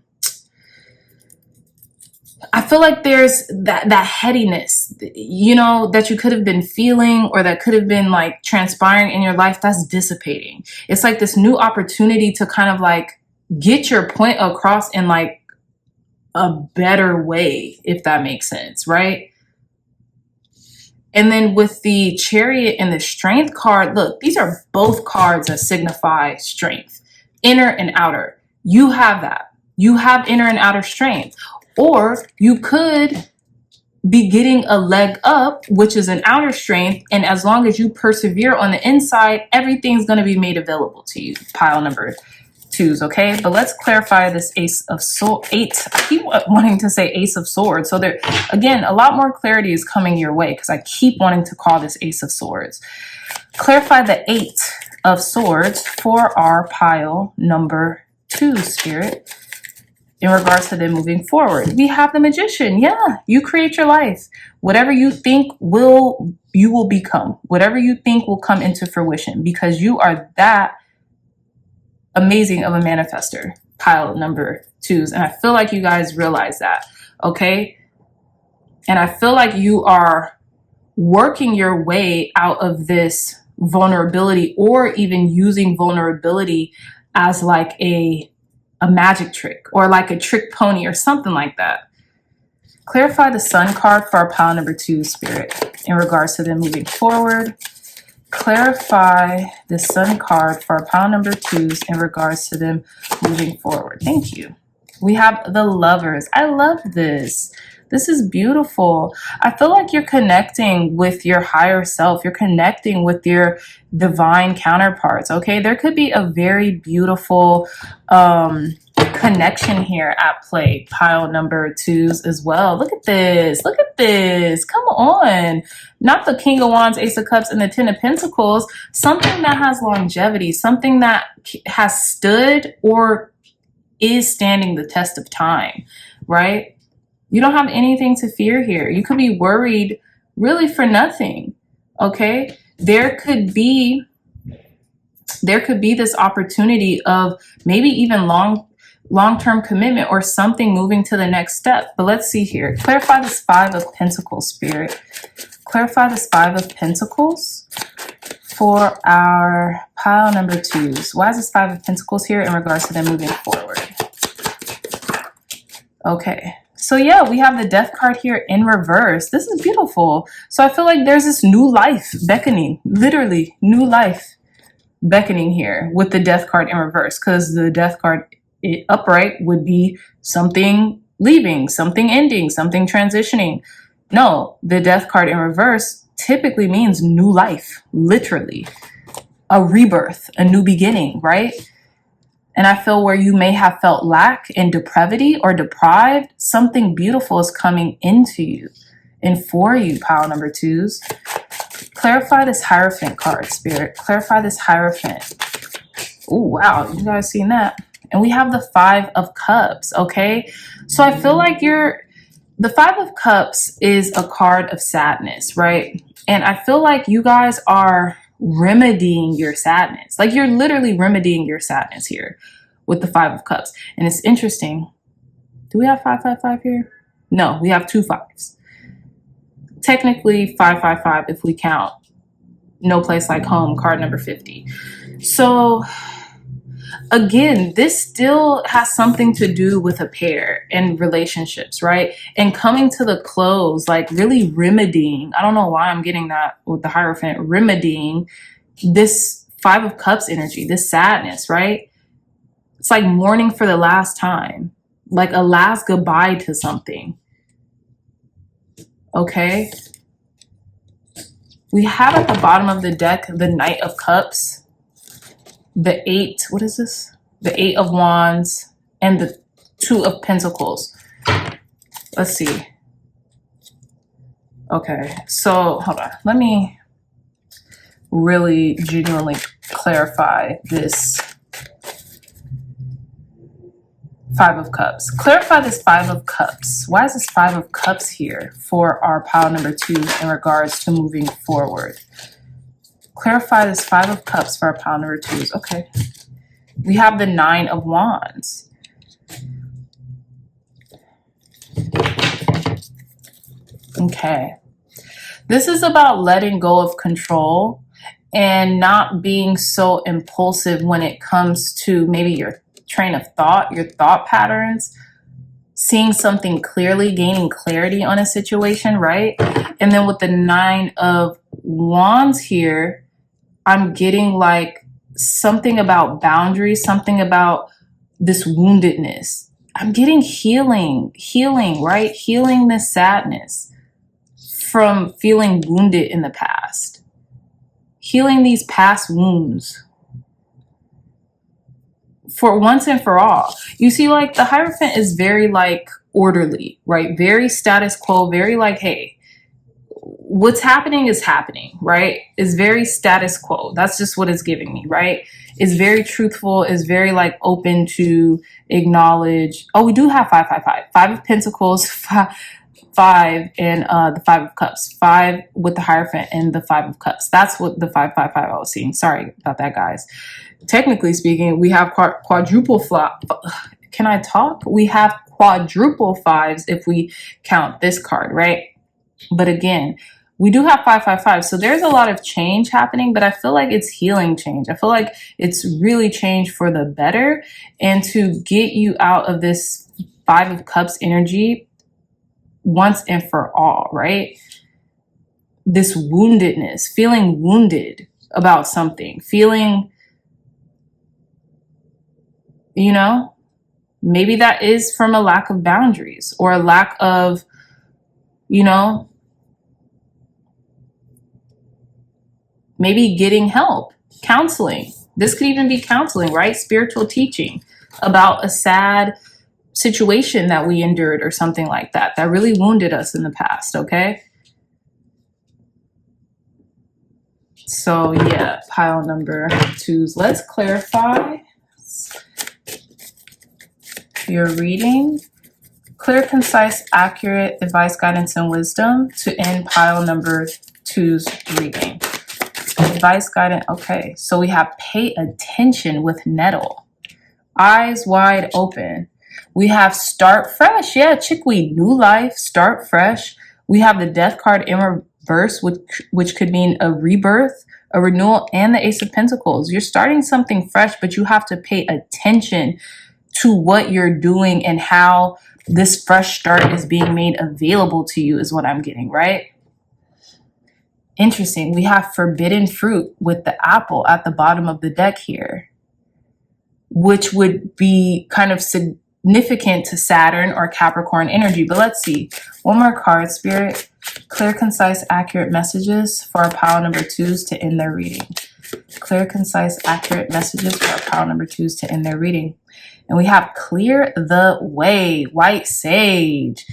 I feel like there's that headiness, you know, that you could have been feeling, or that could have been like transpiring in your life, that's dissipating. It's like this new opportunity to kind of like get your point across in like a better way, if that makes sense, right? And then with the Chariot and the Strength card, look, these are both cards that signify strength, inner and outer. You have that. you have inner and outer strength. Or you could be getting a leg up, which is an outer strength, and as long as you persevere on the inside, everything's going to be made available to you. Pile number 2s, okay? But let's clarify this Ace of Swords. I keep wanting to say Ace of Swords. So there, again, a lot more clarity is coming your way because I keep wanting to call this Ace of Swords. Clarify the 8 of Swords for our pile number 2, Spirit, in regards to them moving forward. We have the Magician. Yeah, you create your life. Whatever you think you will become. Whatever you think will come into fruition because you are that amazing of a manifester. Pile number 2s. And I feel like you guys realize that, okay? And I feel like you are working your way out of this vulnerability, or even using vulnerability as like a magic trick or like a trick pony or something like that. Clarify the Sun card for our pile number 2, Spirit, in regards to them moving forward. Clarify the Sun card for our pile number 2s in regards to them moving forward. Thank you. We have the Lovers. I love this. This is beautiful. I feel like you're connecting with your higher self. You're connecting with your divine counterparts, okay? There could be a very beautiful connection here at play. Pile number 2s as well. Look at this. Look at this. Come on. Not the King of Wands, Ace of Cups, and the 10 of Pentacles. Something that has longevity. Something that has stood or is standing the test of time, right? You don't have anything to fear here. You could be worried really for nothing, okay? There could be this opportunity of maybe even long-term commitment or something moving to the next step. But let's see here. Clarify this 5 of Pentacles, Spirit. Clarify this 5 of Pentacles for our pile number 2s. Why is this 5 of Pentacles here in regards to them moving forward? Okay. So yeah, we have the Death card here in reverse. This is beautiful. So I feel like there's this new life beckoning, literally new life beckoning here with the Death card in reverse, because the Death card upright would be something leaving, something ending, something transitioning. No, the Death card in reverse typically means new life, literally a rebirth, a new beginning, right? And I feel where you may have felt lack and depravity or deprived, something beautiful is coming into you and for you, pile number 2s. Clarify this Hierophant card, Spirit. Clarify this Hierophant. Oh, wow. You guys seen that? And we have the 5 of Cups, okay? So I feel like the 5 of Cups is a card of sadness, right? And I feel like you guys are remedying your sadness. Like you're literally remedying your sadness here with the 5 of Cups. And it's interesting. Do we have 555 here? No, we have 2 5s. Technically 555 if we count No Place Like Home, card number 50. So again, this still has something to do with a pair and relationships, right? And coming to the close, like really remedying. I don't know why I'm getting that with the Hierophant, remedying this 5 of Cups energy, this sadness, right? It's like mourning for the last time, like a last goodbye to something. Okay. We have at the bottom of the deck, the Knight of Cups, the 8, what is this? The 8 of Wands and the 2 of Pentacles. Let's see. Okay, so hold on. Let me really genuinely clarify this 5 of Cups. Clarify this 5 of Cups. Why is this 5 of Cups here for our pile number 2 in regards to moving forward? Clarify this 5 of Cups for our pile number 2s. Okay. We have the 9 of Wands. Okay. This is about letting go of control and not being so impulsive when it comes to maybe your train of thought, your thought patterns, seeing something clearly, gaining clarity on a situation, right? And then with the 9 of Wands here, I'm getting like something about boundaries, something about this woundedness I'm getting healing, right? Healing this sadness from feeling wounded in the past. Healing these past wounds for once and for all. You see, like, the Hierophant is very, like, orderly, right? Very status quo, very like, hey, what's happening is happening, right? It's very status quo. That's just what it's giving me, right? It's very truthful. It's very, like, open to acknowledge. Oh, we do have 555. 5 of Pentacles, five, and the 5 of Cups. 5 with the Hierophant and the 5 of Cups. That's what the 555 I was seeing. Sorry about that, guys. Technically speaking, we have quadruple flop. Can I talk? We have quadruple 5s if we count this card, right? But again, we do have 555. So there's a lot of change happening, but I feel like it's healing change. I feel like it's really change for the better, and to get you out of this 5 of Cups energy once and for all, right? This woundedness, feeling wounded about something, feeling, you know, maybe that is from a lack of boundaries or a lack of, you know, maybe getting help, counseling. This could even be counseling, right? Spiritual teaching about a sad situation that we endured or something like that, that really wounded us in the past, okay? So yeah, pile number 2s. Let's clarify your reading. Clear, concise, accurate advice, guidance, and wisdom to end pile number 2's reading. Advice, guidance. Okay, so we have pay attention with nettle. Eyes wide open. We have start fresh. Yeah, chickweed, new life, start fresh. We have the Death card in reverse, which could mean a rebirth, a renewal, and the Ace of Pentacles. You're starting something fresh, but you have to pay attention to what you're doing and how this fresh start is being made available to you is what I'm getting, right? Interesting. We have forbidden fruit with the apple at the bottom of the deck here, which would be kind of significant to Saturn or Capricorn energy. But let's see. One more card, Spirit. Clear, concise, accurate messages for our pile number 2s to end their reading. Clear, concise, accurate messages for our pile number 2s to end their reading. And we have clear the way, white sage.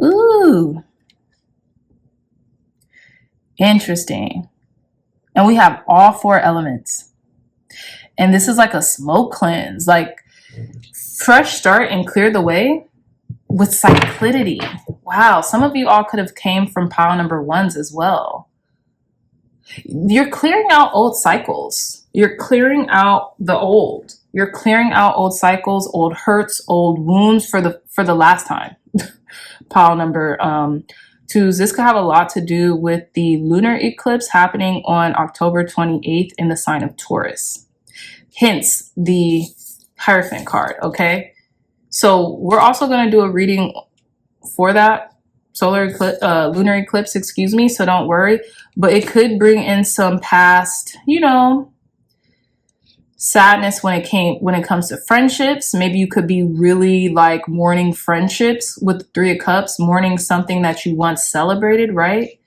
Ooh. Interesting. And we have all 4 elements. And this is like a smoke cleanse, like fresh start and clear the way with cyclicity. Wow, some of you all could have came from pile number 1s as well. You're clearing out old cycles. You're clearing out the old. You're clearing out old cycles, old hurts, old wounds for the last time. Pile number 2s. This could have a lot to do with the lunar eclipse happening on October 28th in the sign of Taurus. Hence the Hierophant card, okay? So we're also going to do a reading for that solar eclipse, lunar eclipse, excuse me, so don't worry. But it could bring in some past, you know, sadness when it comes to friendships. Maybe you could be really like mourning friendships with the 3 of Cups, mourning something that you once celebrated, right?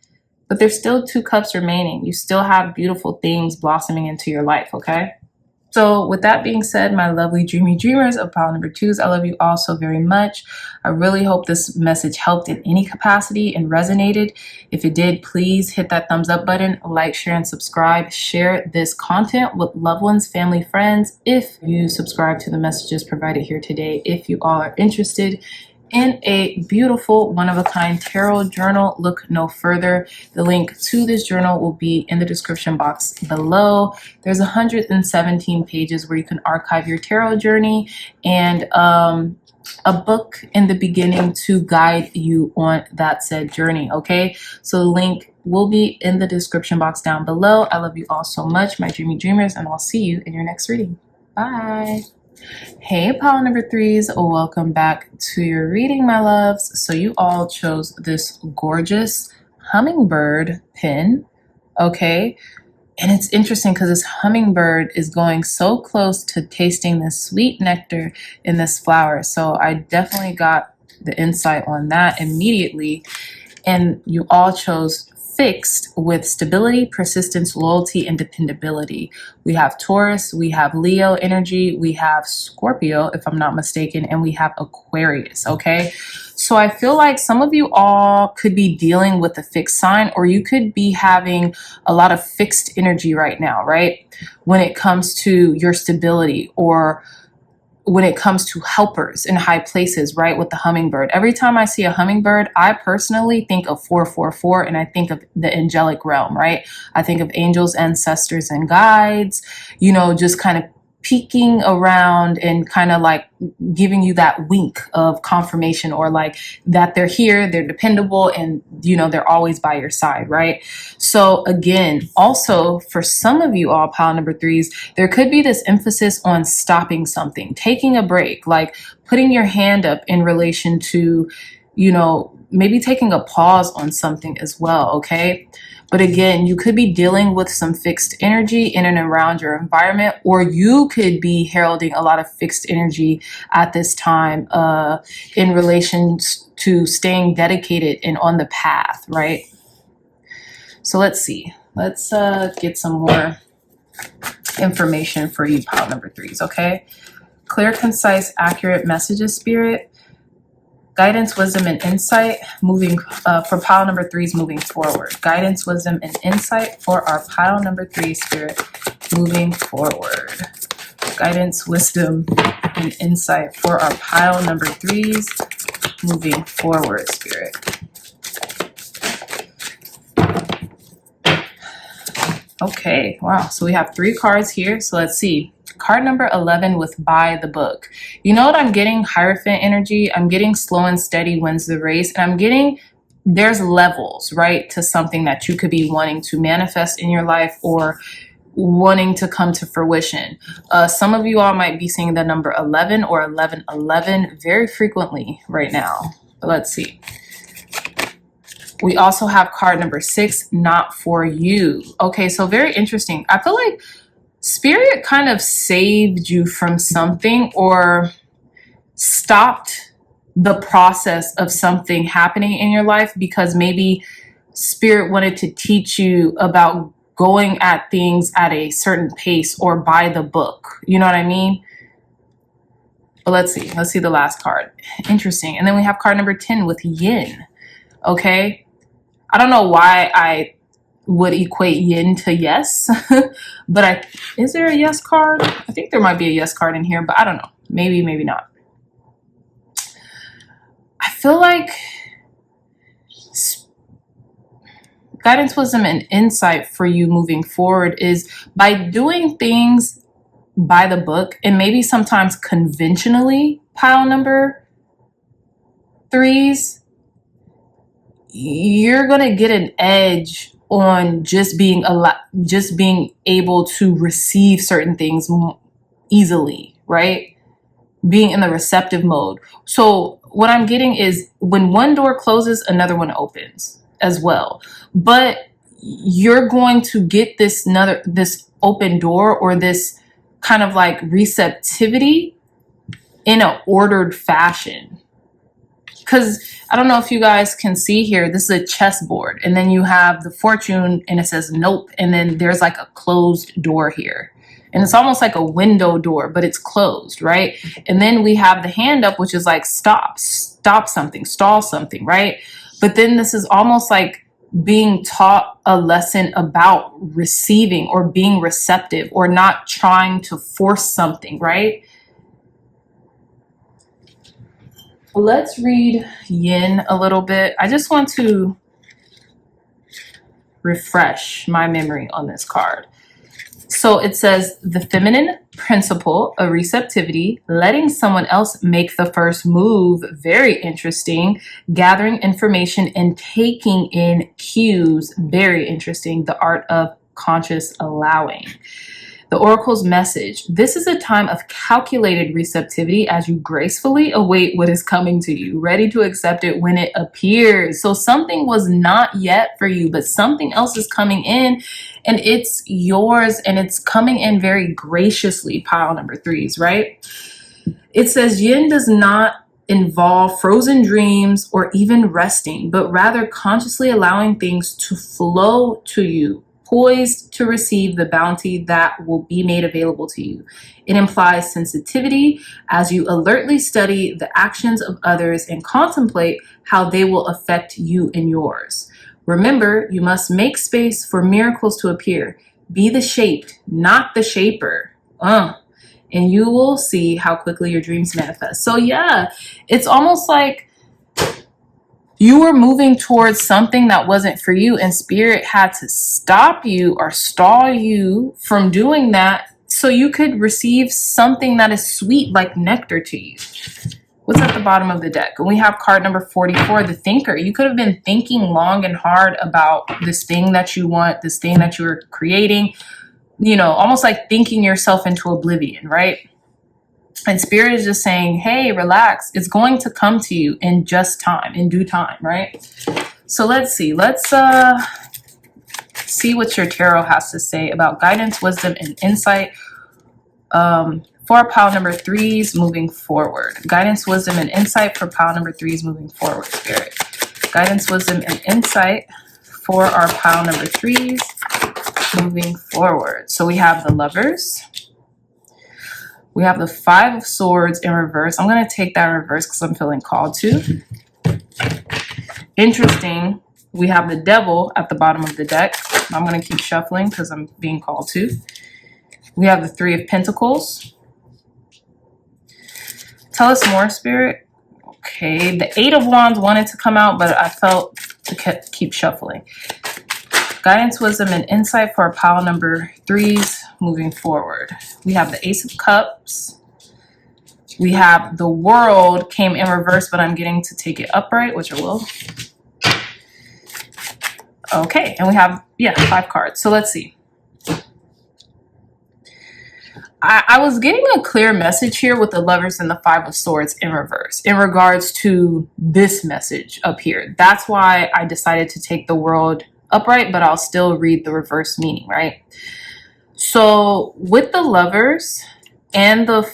But there's still 2 cups remaining. You still have beautiful things blossoming into your life, okay? So with that being said, my lovely dreamy dreamers of pile number 2s, I love you all so very much. I really hope this message helped in any capacity and resonated. If it did, please hit that thumbs up button, like, share, and subscribe. Share this content with loved ones, family, friends. If you subscribe to the messages provided here today, if you all are interested in a beautiful one-of-a-kind tarot journal, look no further. The link to this journal will be in the description box below. There's 117 pages where you can archive your tarot journey and a book in the beginning to guide you on that said journey, okay? So the link will be in the description box down below. I love you all so much, my dreamy dreamers, and I'll see you in your next reading. Bye. Hey pile number 3s, welcome back to your reading, my loves. So you all chose this gorgeous hummingbird pin, okay? And it's interesting because this hummingbird is going so close to tasting this sweet nectar in this flower. So I definitely got the insight on that immediately. And you all chose fixed with stability, persistence, loyalty, and dependability. We have Taurus, we have Leo energy, we have Scorpio, if I'm not mistaken, and we have Aquarius, okay? So I feel like some of you all could be dealing with a fixed sign, or you could be having a lot of fixed energy right now, right? When it comes to your stability, or when it comes to helpers in high places, right? With the hummingbird. Every time I see a hummingbird, I personally think of 444, and I think of the angelic realm, right? I think of angels, ancestors, and guides, you know, just kind of peeking around and kind of like giving you that wink of confirmation, or like that they're here, they're dependable, and you know, they're always by your side, right? So again, also for some of you all pile number threes, there could be this emphasis on stopping something, taking a break, like putting your hand up in relation to, you know, maybe taking a pause on something as well, okay? But again, you could be dealing with some fixed energy in and around your environment, or you could be heralding a lot of fixed energy at this time in relation to staying dedicated and on the path, right? So let's see. Let's get some more information for you, pile number threes, okay? Clear, concise, accurate messages, Spirit. Guidance, wisdom, and insight moving for pile number threes moving forward. Guidance, wisdom, and insight for our pile number three, Spirit, moving forward. Guidance, wisdom, and insight for our pile number threes moving forward, Spirit. Okay, wow. So we have 3 cards here. So let's see. Card number 11 with by the book. You know what I'm getting? Hierophant energy. I'm getting slow and steady wins the race. And I'm getting, there's levels, right, to something that you could be wanting to manifest in your life or wanting to come to fruition. Some of you all might be seeing the number 11 or 1111 very frequently right now. But let's see. We also have card number 6, not for you. Okay, so very interesting. I feel like Spirit kind of saved you from something, or stopped the process of something happening in your life, because maybe Spirit wanted to teach you about going at things at a certain pace or by the book. You know what I mean? But let's see. Let's see the last card. Interesting. And then we have card number 10 with yin. Okay. I don't know why I would equate yin to yes, but is there a yes card? I think there might be a yes card in here, but I don't know. Maybe, maybe not. I feel like guidance, wisdom, and insight for you moving forward is by doing things by the book, and maybe sometimes conventionally, pile number threes, you're going to get an edge on just being able to receive certain things easily, right? Being in the receptive mode. So what I'm getting is when one door closes, another one opens as well. But you're going to get this open door, or this kind of like receptivity in an ordered fashion. Because I don't know if you guys can see here, this is a chessboard, and then you have the fortune and it says nope, and then there's like a closed door here, and it's almost like a window door, but it's closed, right? And then we have the hand up, which is like stop something, stall something, right? But then this is almost like being taught a lesson about receiving or being receptive, or not trying to force something, right? Let's read yin a little bit. I just want to refresh my memory on this card. So it says the feminine principle of receptivity, letting someone else make the first move. Very interesting. Gathering information and taking in cues. Very interesting. The art of conscious allowing. The Oracle's message: this is a time of calculated receptivity as you gracefully await what is coming to you, ready to accept it when it appears. So something was not yet for you, but something else is coming in, and it's yours, and it's coming in very graciously, pile number 3s, right? It says yin does not involve frozen dreams or even resting, but rather consciously allowing things to flow to you, poised to receive the bounty that will be made available to you. It implies sensitivity as you alertly study the actions of others and contemplate how they will affect you and yours. Remember, you must make space for miracles to appear. Be the shaped, not the shaper. And you will see how quickly your dreams manifest. So yeah, it's almost like you were moving towards something that wasn't for you, and spirit had to stop you or stall you from doing that so you could receive something that is sweet like nectar to you. What's at the bottom of the deck? And we have card number 44, the thinker. You could have been thinking long and hard about this thing that you want, this thing that you're creating, you know, almost like thinking yourself into oblivion, right? And spirit is just saying, hey, relax. It's going to come to you in just time, in due time, right? So let's see. Let's see what your tarot has to say about guidance, wisdom, and insight for pile number 3s moving forward. Guidance, wisdom, and insight for pile number 3s moving forward, spirit. Guidance, wisdom, and insight for our pile number 3s moving forward. So we have the Lovers. We have the 5 of Swords in reverse. I'm going to take that in reverse because I'm feeling called to. Interesting. We have the Devil at the bottom of the deck. I'm going to keep shuffling because I'm being called to. We have the 3 of Pentacles. Tell us more, Spirit. Okay. The 8 of Wands wanted to come out, but I felt to keep shuffling. Guidance, wisdom, and insight for our pile number 3s moving forward. We have the Ace of Cups. We have the World came in reverse, but I'm getting to take it upright, which I will. Okay, and we have, 5 cards. So let's see. I was getting a clear message here with the Lovers and the 5 of Swords in reverse in regards to this message up here. That's why I decided to take the World upright, but I'll still read the reverse meaning, right? So with the Lovers and the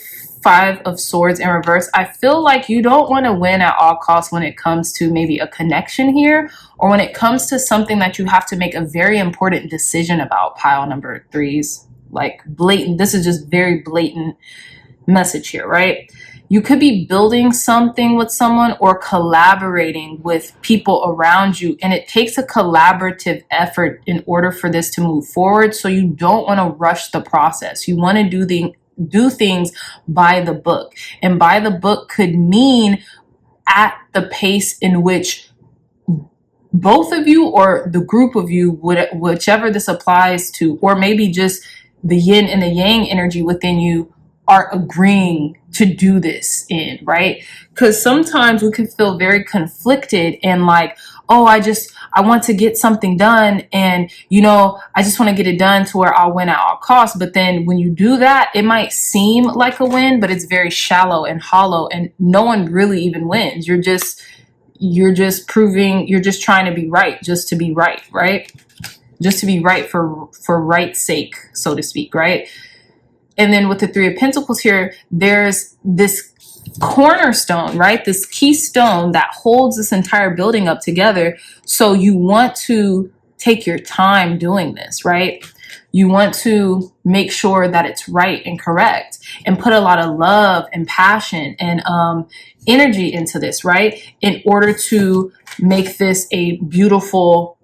5 of Swords in reverse, I feel like you don't want to win at all costs when it comes to maybe a connection here, or when it comes to something that you have to make a very important decision about, pile number 3s. Like blatant, this is just very blatant message here, right? You could be building something with someone or collaborating with people around you, and it takes a collaborative effort in order for this to move forward. So you don't want to rush the process. You want to do things by the book, and by the book could mean at the pace in which both of you or the group of you, whichever this applies to, or maybe just the yin and the yang energy within you, are agreeing to do this in, right? Because sometimes we can feel very conflicted and like, oh, I want to get something done, and I just want to get it done to where I'll win at all costs. But then when you do that, it might seem like a win, but it's very shallow and hollow, and no one really even wins. You're just proving, you're just trying to be right, just to be right, right? Just to be right for right's sake, so to speak, right? And then with the 3 of Pentacles here, there's this cornerstone, right? This keystone that holds this entire building up together. So you want to take your time doing this, right? You want to make sure that it's right and correct, and put a lot of love and passion and energy into this, right? In order to make this a beautiful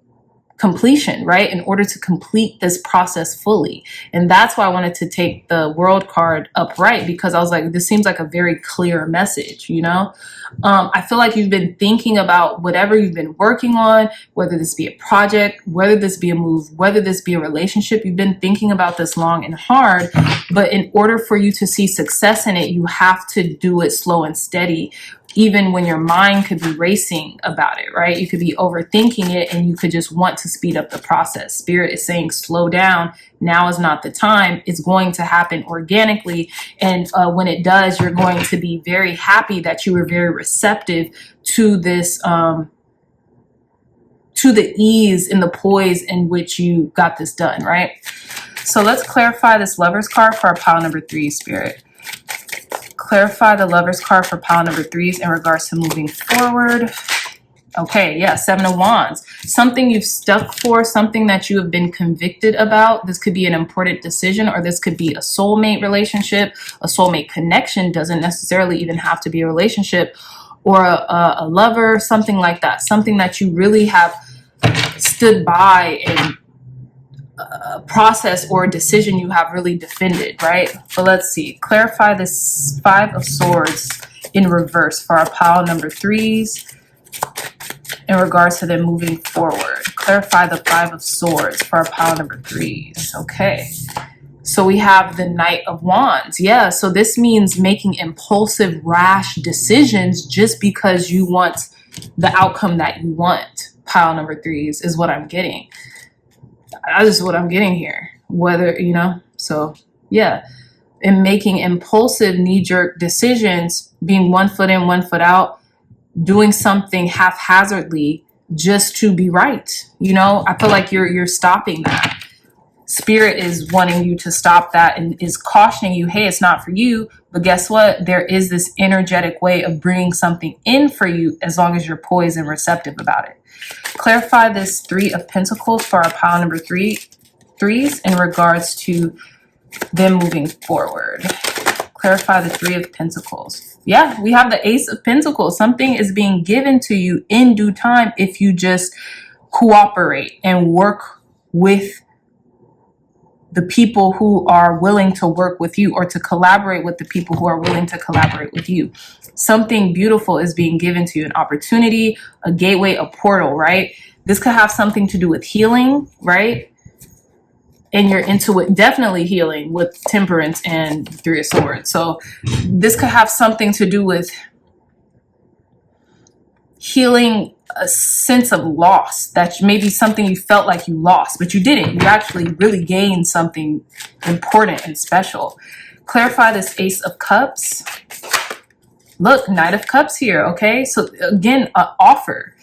completion, right? In order to complete this process fully. And that's why I wanted to take the World card upright, because I was like, this seems like a very clear message, I feel like you've been thinking about whatever you've been working on, whether this be a project, whether this be a move, whether this be a relationship. You've been thinking about this long and hard, but in order for you to see success in it, you have to do it slow and steady, even when your mind could be racing about it, right? You could be overthinking it and you could just want to speed up the process. Spirit is saying, slow down. Now is not the time. It's going to happen organically. And when it does, you're going to be very happy that you were very receptive to this, to the ease and the poise in which you got this done, right? So let's clarify this Lover's card for our pile number 3, Spirit. Clarify the Lover's card for pile number 3s in regards to moving forward. Okay, yeah, 7 of Wands. Something you've stuck for, something that you have been convicted about. This could be an important decision, or this could be a soulmate relationship. A soulmate connection doesn't necessarily even have to be a relationship, or a lover, something like that. Something that you really have stood by and a process or a decision you have really defended, right? But let's see. Clarify this 5 of Swords in reverse for our pile number 3s in regards to them moving forward. Clarify the 5 of Swords for our pile number 3s. Okay. So we have the Knight of Wands. Yeah, so this means making impulsive, rash decisions just because you want the outcome that you want. Pile number 3s is what I'm getting. That is what I'm getting here. Whether, you know, so yeah. And making impulsive, knee-jerk decisions, being 1 foot in, 1 foot out, doing something haphazardly just to be right. You know, I feel like you're stopping that. Spirit is wanting you to stop that and is cautioning you, hey, it's not for you. But guess what? There is this energetic way of bringing something in for you as long as you're poised and receptive about it. Clarify this 3 of Pentacles for our pile number 3s in regards to them moving forward. Clarify the 3 of Pentacles. Yeah, we have the Ace of Pentacles. Something is being given to you in due time if you just cooperate and work with the people who are willing to work with you, or to collaborate with the people who are willing to collaborate with you. Something beautiful is being given to you, an opportunity, a gateway, a portal, right? This could have something to do with healing, right? And you're into it, definitely healing with Temperance and 3 of Swords. So this could have something to do with healing a sense of loss, that maybe something you felt like you lost, but you didn't. You actually really gained something important and special. Clarify this Ace of Cups. Look, Knight of Cups here, okay? So again, an offer.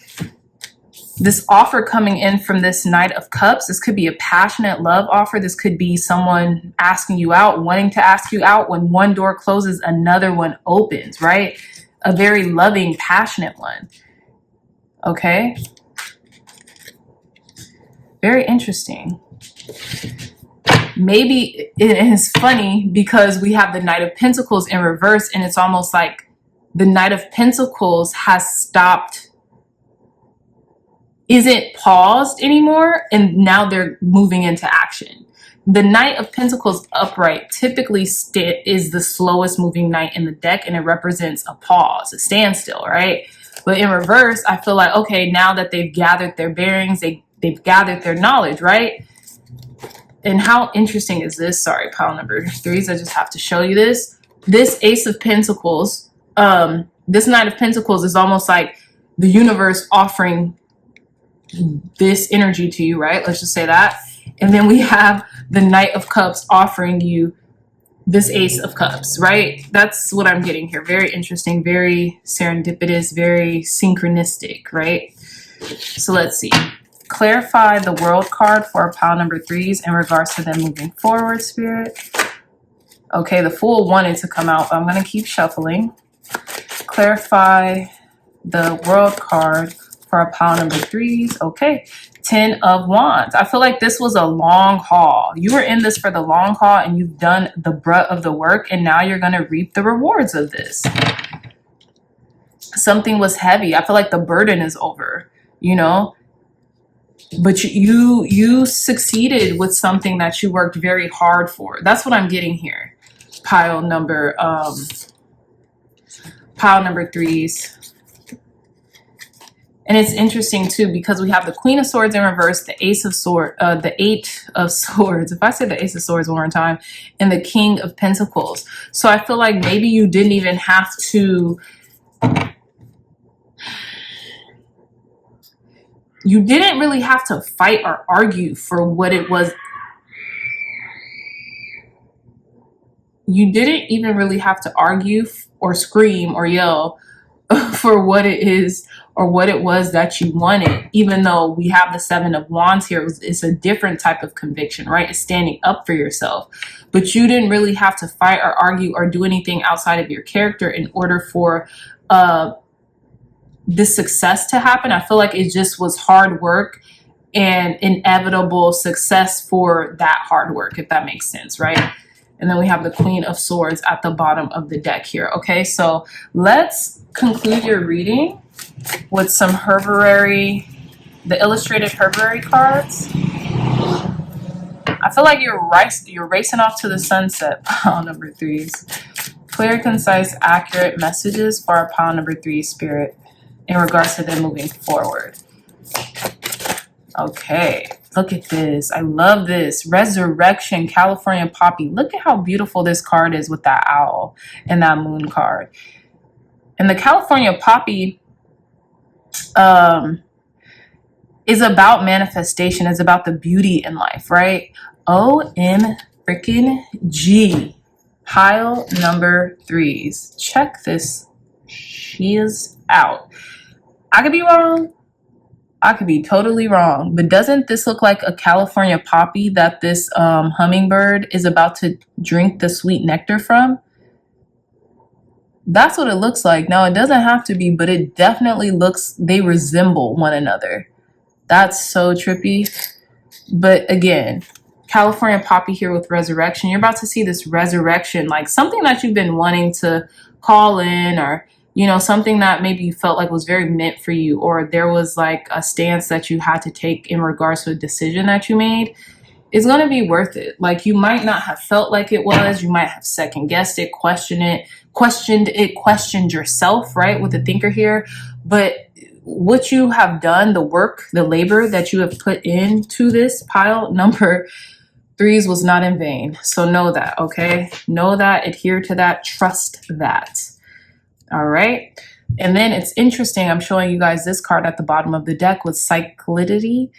This offer coming in from this Knight of Cups, this could be a passionate love offer. This could be someone asking you out, wanting to ask you out. When one door closes, another one opens, right? A very loving, passionate one. Okay. Very interesting. Maybe it is funny because we have the Knight of Pentacles in reverse, and it's almost like the Knight of Pentacles has stopped, isn't paused anymore, and now they're moving into action. The Knight of Pentacles upright typically is the slowest moving knight in the deck, and it represents a pause, a standstill, right? But in reverse, I feel like, okay, now that they've gathered their bearings, they've gathered their knowledge, right? And how interesting is this? Sorry, pile number 3s, I just have to show you this. This Ace of Pentacles, this Knight of Pentacles is almost like the universe offering this energy to you, right? Let's just say that. And then we have the Knight of Cups offering you this Ace of Cups, right? That's what I'm getting here. Very interesting, very serendipitous, very synchronistic, right? So let's see. Clarify the World card for our pile number 3s in regards to them moving forward, Spirit. Okay, the Fool wanted to come out, but I'm going to keep shuffling. Clarify the World card for our pile number 3s. Okay, 10 of Wands. I feel like this was a long haul. You were in this for the long haul, and you've done the brunt of the work, and now you're going to reap the rewards of this. Something was heavy. I feel like the burden is over, you know, but you succeeded with something that you worked very hard for. That's what I'm getting here. Pile number 3s. And it's interesting too, because we have the Queen of Swords in reverse, the Ace of Swords, the 8 of Swords, if I said the Ace of Swords one more time, and the King of Pentacles. So I feel like maybe you didn't even have to you didn't really have to fight or argue for what it was. You didn't even really have to argue or scream or yell for what it is or what it was that you wanted. Even though we have the Seven of Wands here, it's a different type of conviction, right? It's standing up for yourself. But you didn't really have to fight or argue or do anything outside of your character in order for this success to happen. I feel like it just was hard work and inevitable success for that hard work, if that makes sense, right? And then we have the Queen of Swords at the bottom of the deck here. Okay, so let's conclude your reading with some Herbarary, the illustrated Herbarary cards. I feel like you're racing off to the sunset, pile number 3s. Clear, concise, accurate messages for our pile number 3 spirit in regards to them moving forward. Okay, look at this. I love this. Resurrection, California Poppy. Look at how beautiful this card is with that owl and that moon card. And the California Poppy is about manifestation. It's about the beauty in life, right? OMG. Pile number 3s. Check this. She is out. I could be wrong. I could be totally wrong, but doesn't this look like a California poppy that this hummingbird is about to drink the sweet nectar from? That's what it looks like. Now, it doesn't have to be, but it definitely looks, they resemble one another. That's so trippy. But again, California poppy here with resurrection. You're about to see this resurrection, like something that you've been wanting to call in, or you know, something that maybe you felt like was very meant for you, or there was like a stance that you had to take in regards to a decision that you made. It's going to be worth it. Like, you might not have felt like it was. You might have second guessed it, questioned yourself, right? With the thinker here. But what you have done, the work, the labor that you have put into this pile number 3s was not in vain. So know that, okay? Know that, adhere to that, trust that. All right. And then it's interesting. I'm showing you guys this card at the bottom of the deck with cyclicity,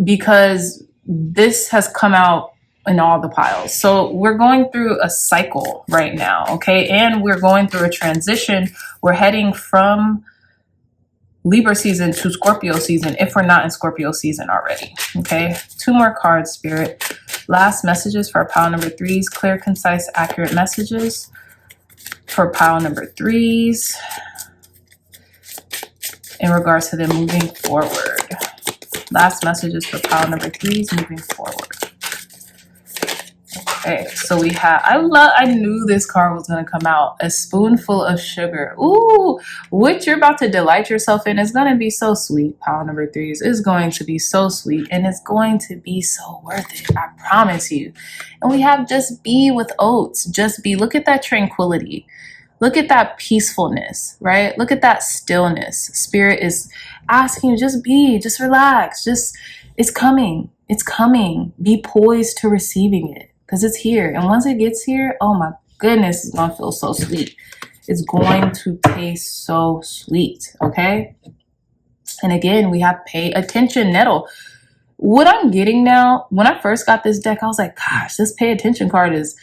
because this has come out in all the piles. So we're going through a cycle right now. Okay. And we're going through a transition. We're heading from Libra season to Scorpio season, if we're not in Scorpio season already. Okay. 2 more cards, Spirit. Last messages for our pile number 3s. Clear, concise, accurate messages for pile number 3s in regards to them moving forward. Last messages for pile number 3s moving forward. Okay, so we have, I knew this card was going to come out. A spoonful of sugar. Ooh, what you're about to delight yourself in is going to be so sweet. Pile number 3s is going to be so sweet, and it's going to be so worth it. I promise you. And we have just be with oats. Just be. Look at that tranquility. Look at that peacefulness, right? Look at that stillness. Spirit is asking you, just be, just relax. Just, it's coming. It's coming. Be poised to receiving it, because it's here. And once it gets here, oh my goodness, it's going to feel so sweet. It's going to taste so sweet, okay? And again, we have pay attention, nettle. What I'm getting now, when I first got this deck, I was like, gosh, this pay attention card is,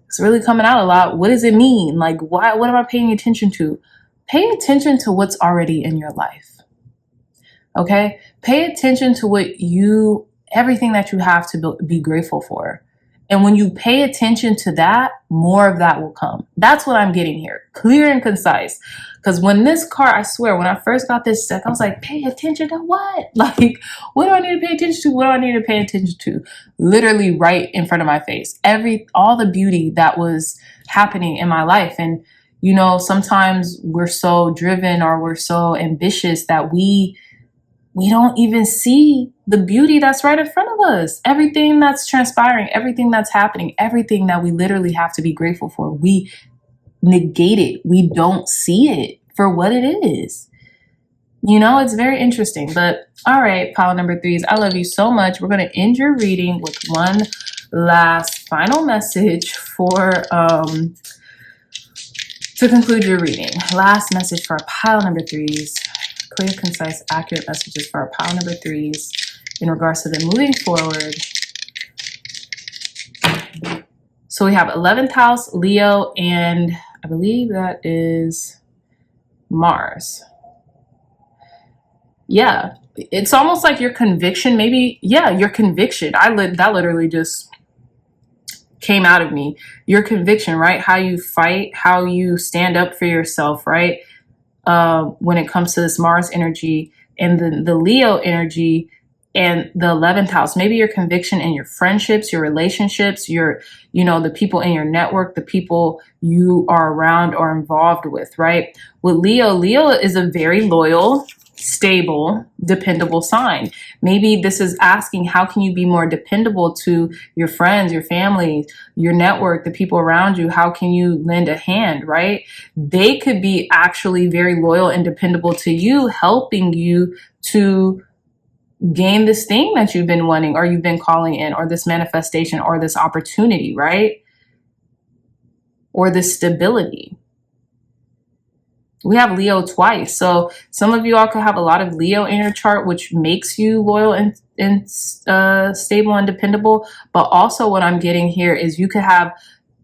it's really coming out a lot. What does it mean? Like, why? What am I paying attention to? Pay attention to what's already in your life, okay? Pay attention to what you, everything that you have to be grateful for. And when you pay attention to that, more of that will come. That's what I'm getting here. Clear and concise. Because when this card, I swear, when I first got this deck, I was like, pay attention to what? Like, what do I need to pay attention to? What do I need to pay attention to? Literally right in front of my face. All the beauty that was happening in my life. And, you know, sometimes we're so driven or we're so ambitious that we don't even see the beauty that's right in front of us. Everything that's transpiring, everything that's happening, everything that we literally have to be grateful for, we negate it. We don't see it for what it is. You know, it's very interesting. But all right, pile number 3s, I love you so much. We're going to end your reading with one last final message for to conclude your reading. Last message for pile number 3s. clear, concise, accurate messages for our pile number 3s in regards to them moving forward. So we have 11th house, Leo, and I believe that is Mars. Yeah, it's almost like your conviction, maybe. Yeah, your conviction. That literally just came out of me. Your conviction, right? How you fight, how you stand up for yourself, right? When it comes to this Mars energy and the Leo energy and the 11th house, maybe your conviction in your friendships, your relationships, the people in your network, the people you are around or involved with, right? With Leo is a very loyal, stable, dependable sign. Maybe this is asking, how can you be more dependable to your friends, your family, your network, the people around you? How can you lend a hand, right? They could be actually very loyal and dependable to you, helping you to gain this thing that you've been wanting, or you've been calling in, or this manifestation, or this opportunity, right? Or this stability. We have Leo twice. So some of you all could have a lot of Leo in your chart, which makes you loyal and stable and dependable. But also what I'm getting here is you could have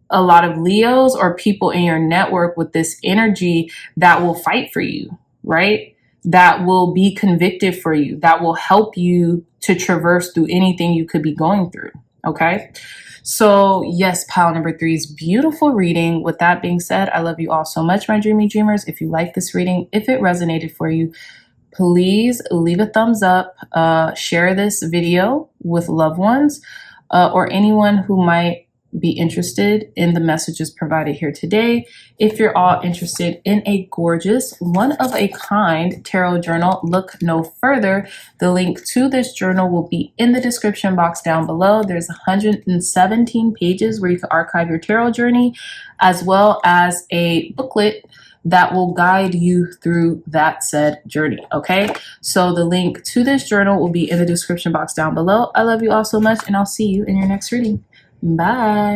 a lot of Leos or people in your network with this energy that will fight for you, right? That will be convicted for you, that will help you to traverse through anything you could be going through, okay? So yes, pile number 3's beautiful reading. With that being said, I love you all so much, my dreamy dreamers. If you like this reading, if it resonated for you, please leave a thumbs up, share this video with loved ones, or anyone who might be interested in the messages provided here today. If you're all interested in a gorgeous, one-of-a-kind tarot journal, look no further. The link to this journal will be in the description box down below. There's 117 pages where you can archive your tarot journey, as well as a booklet that will guide you through that said journey, okay? So the link to this journal will be in the description box down below. I love you all so much, and I'll see you in your next reading. Bye.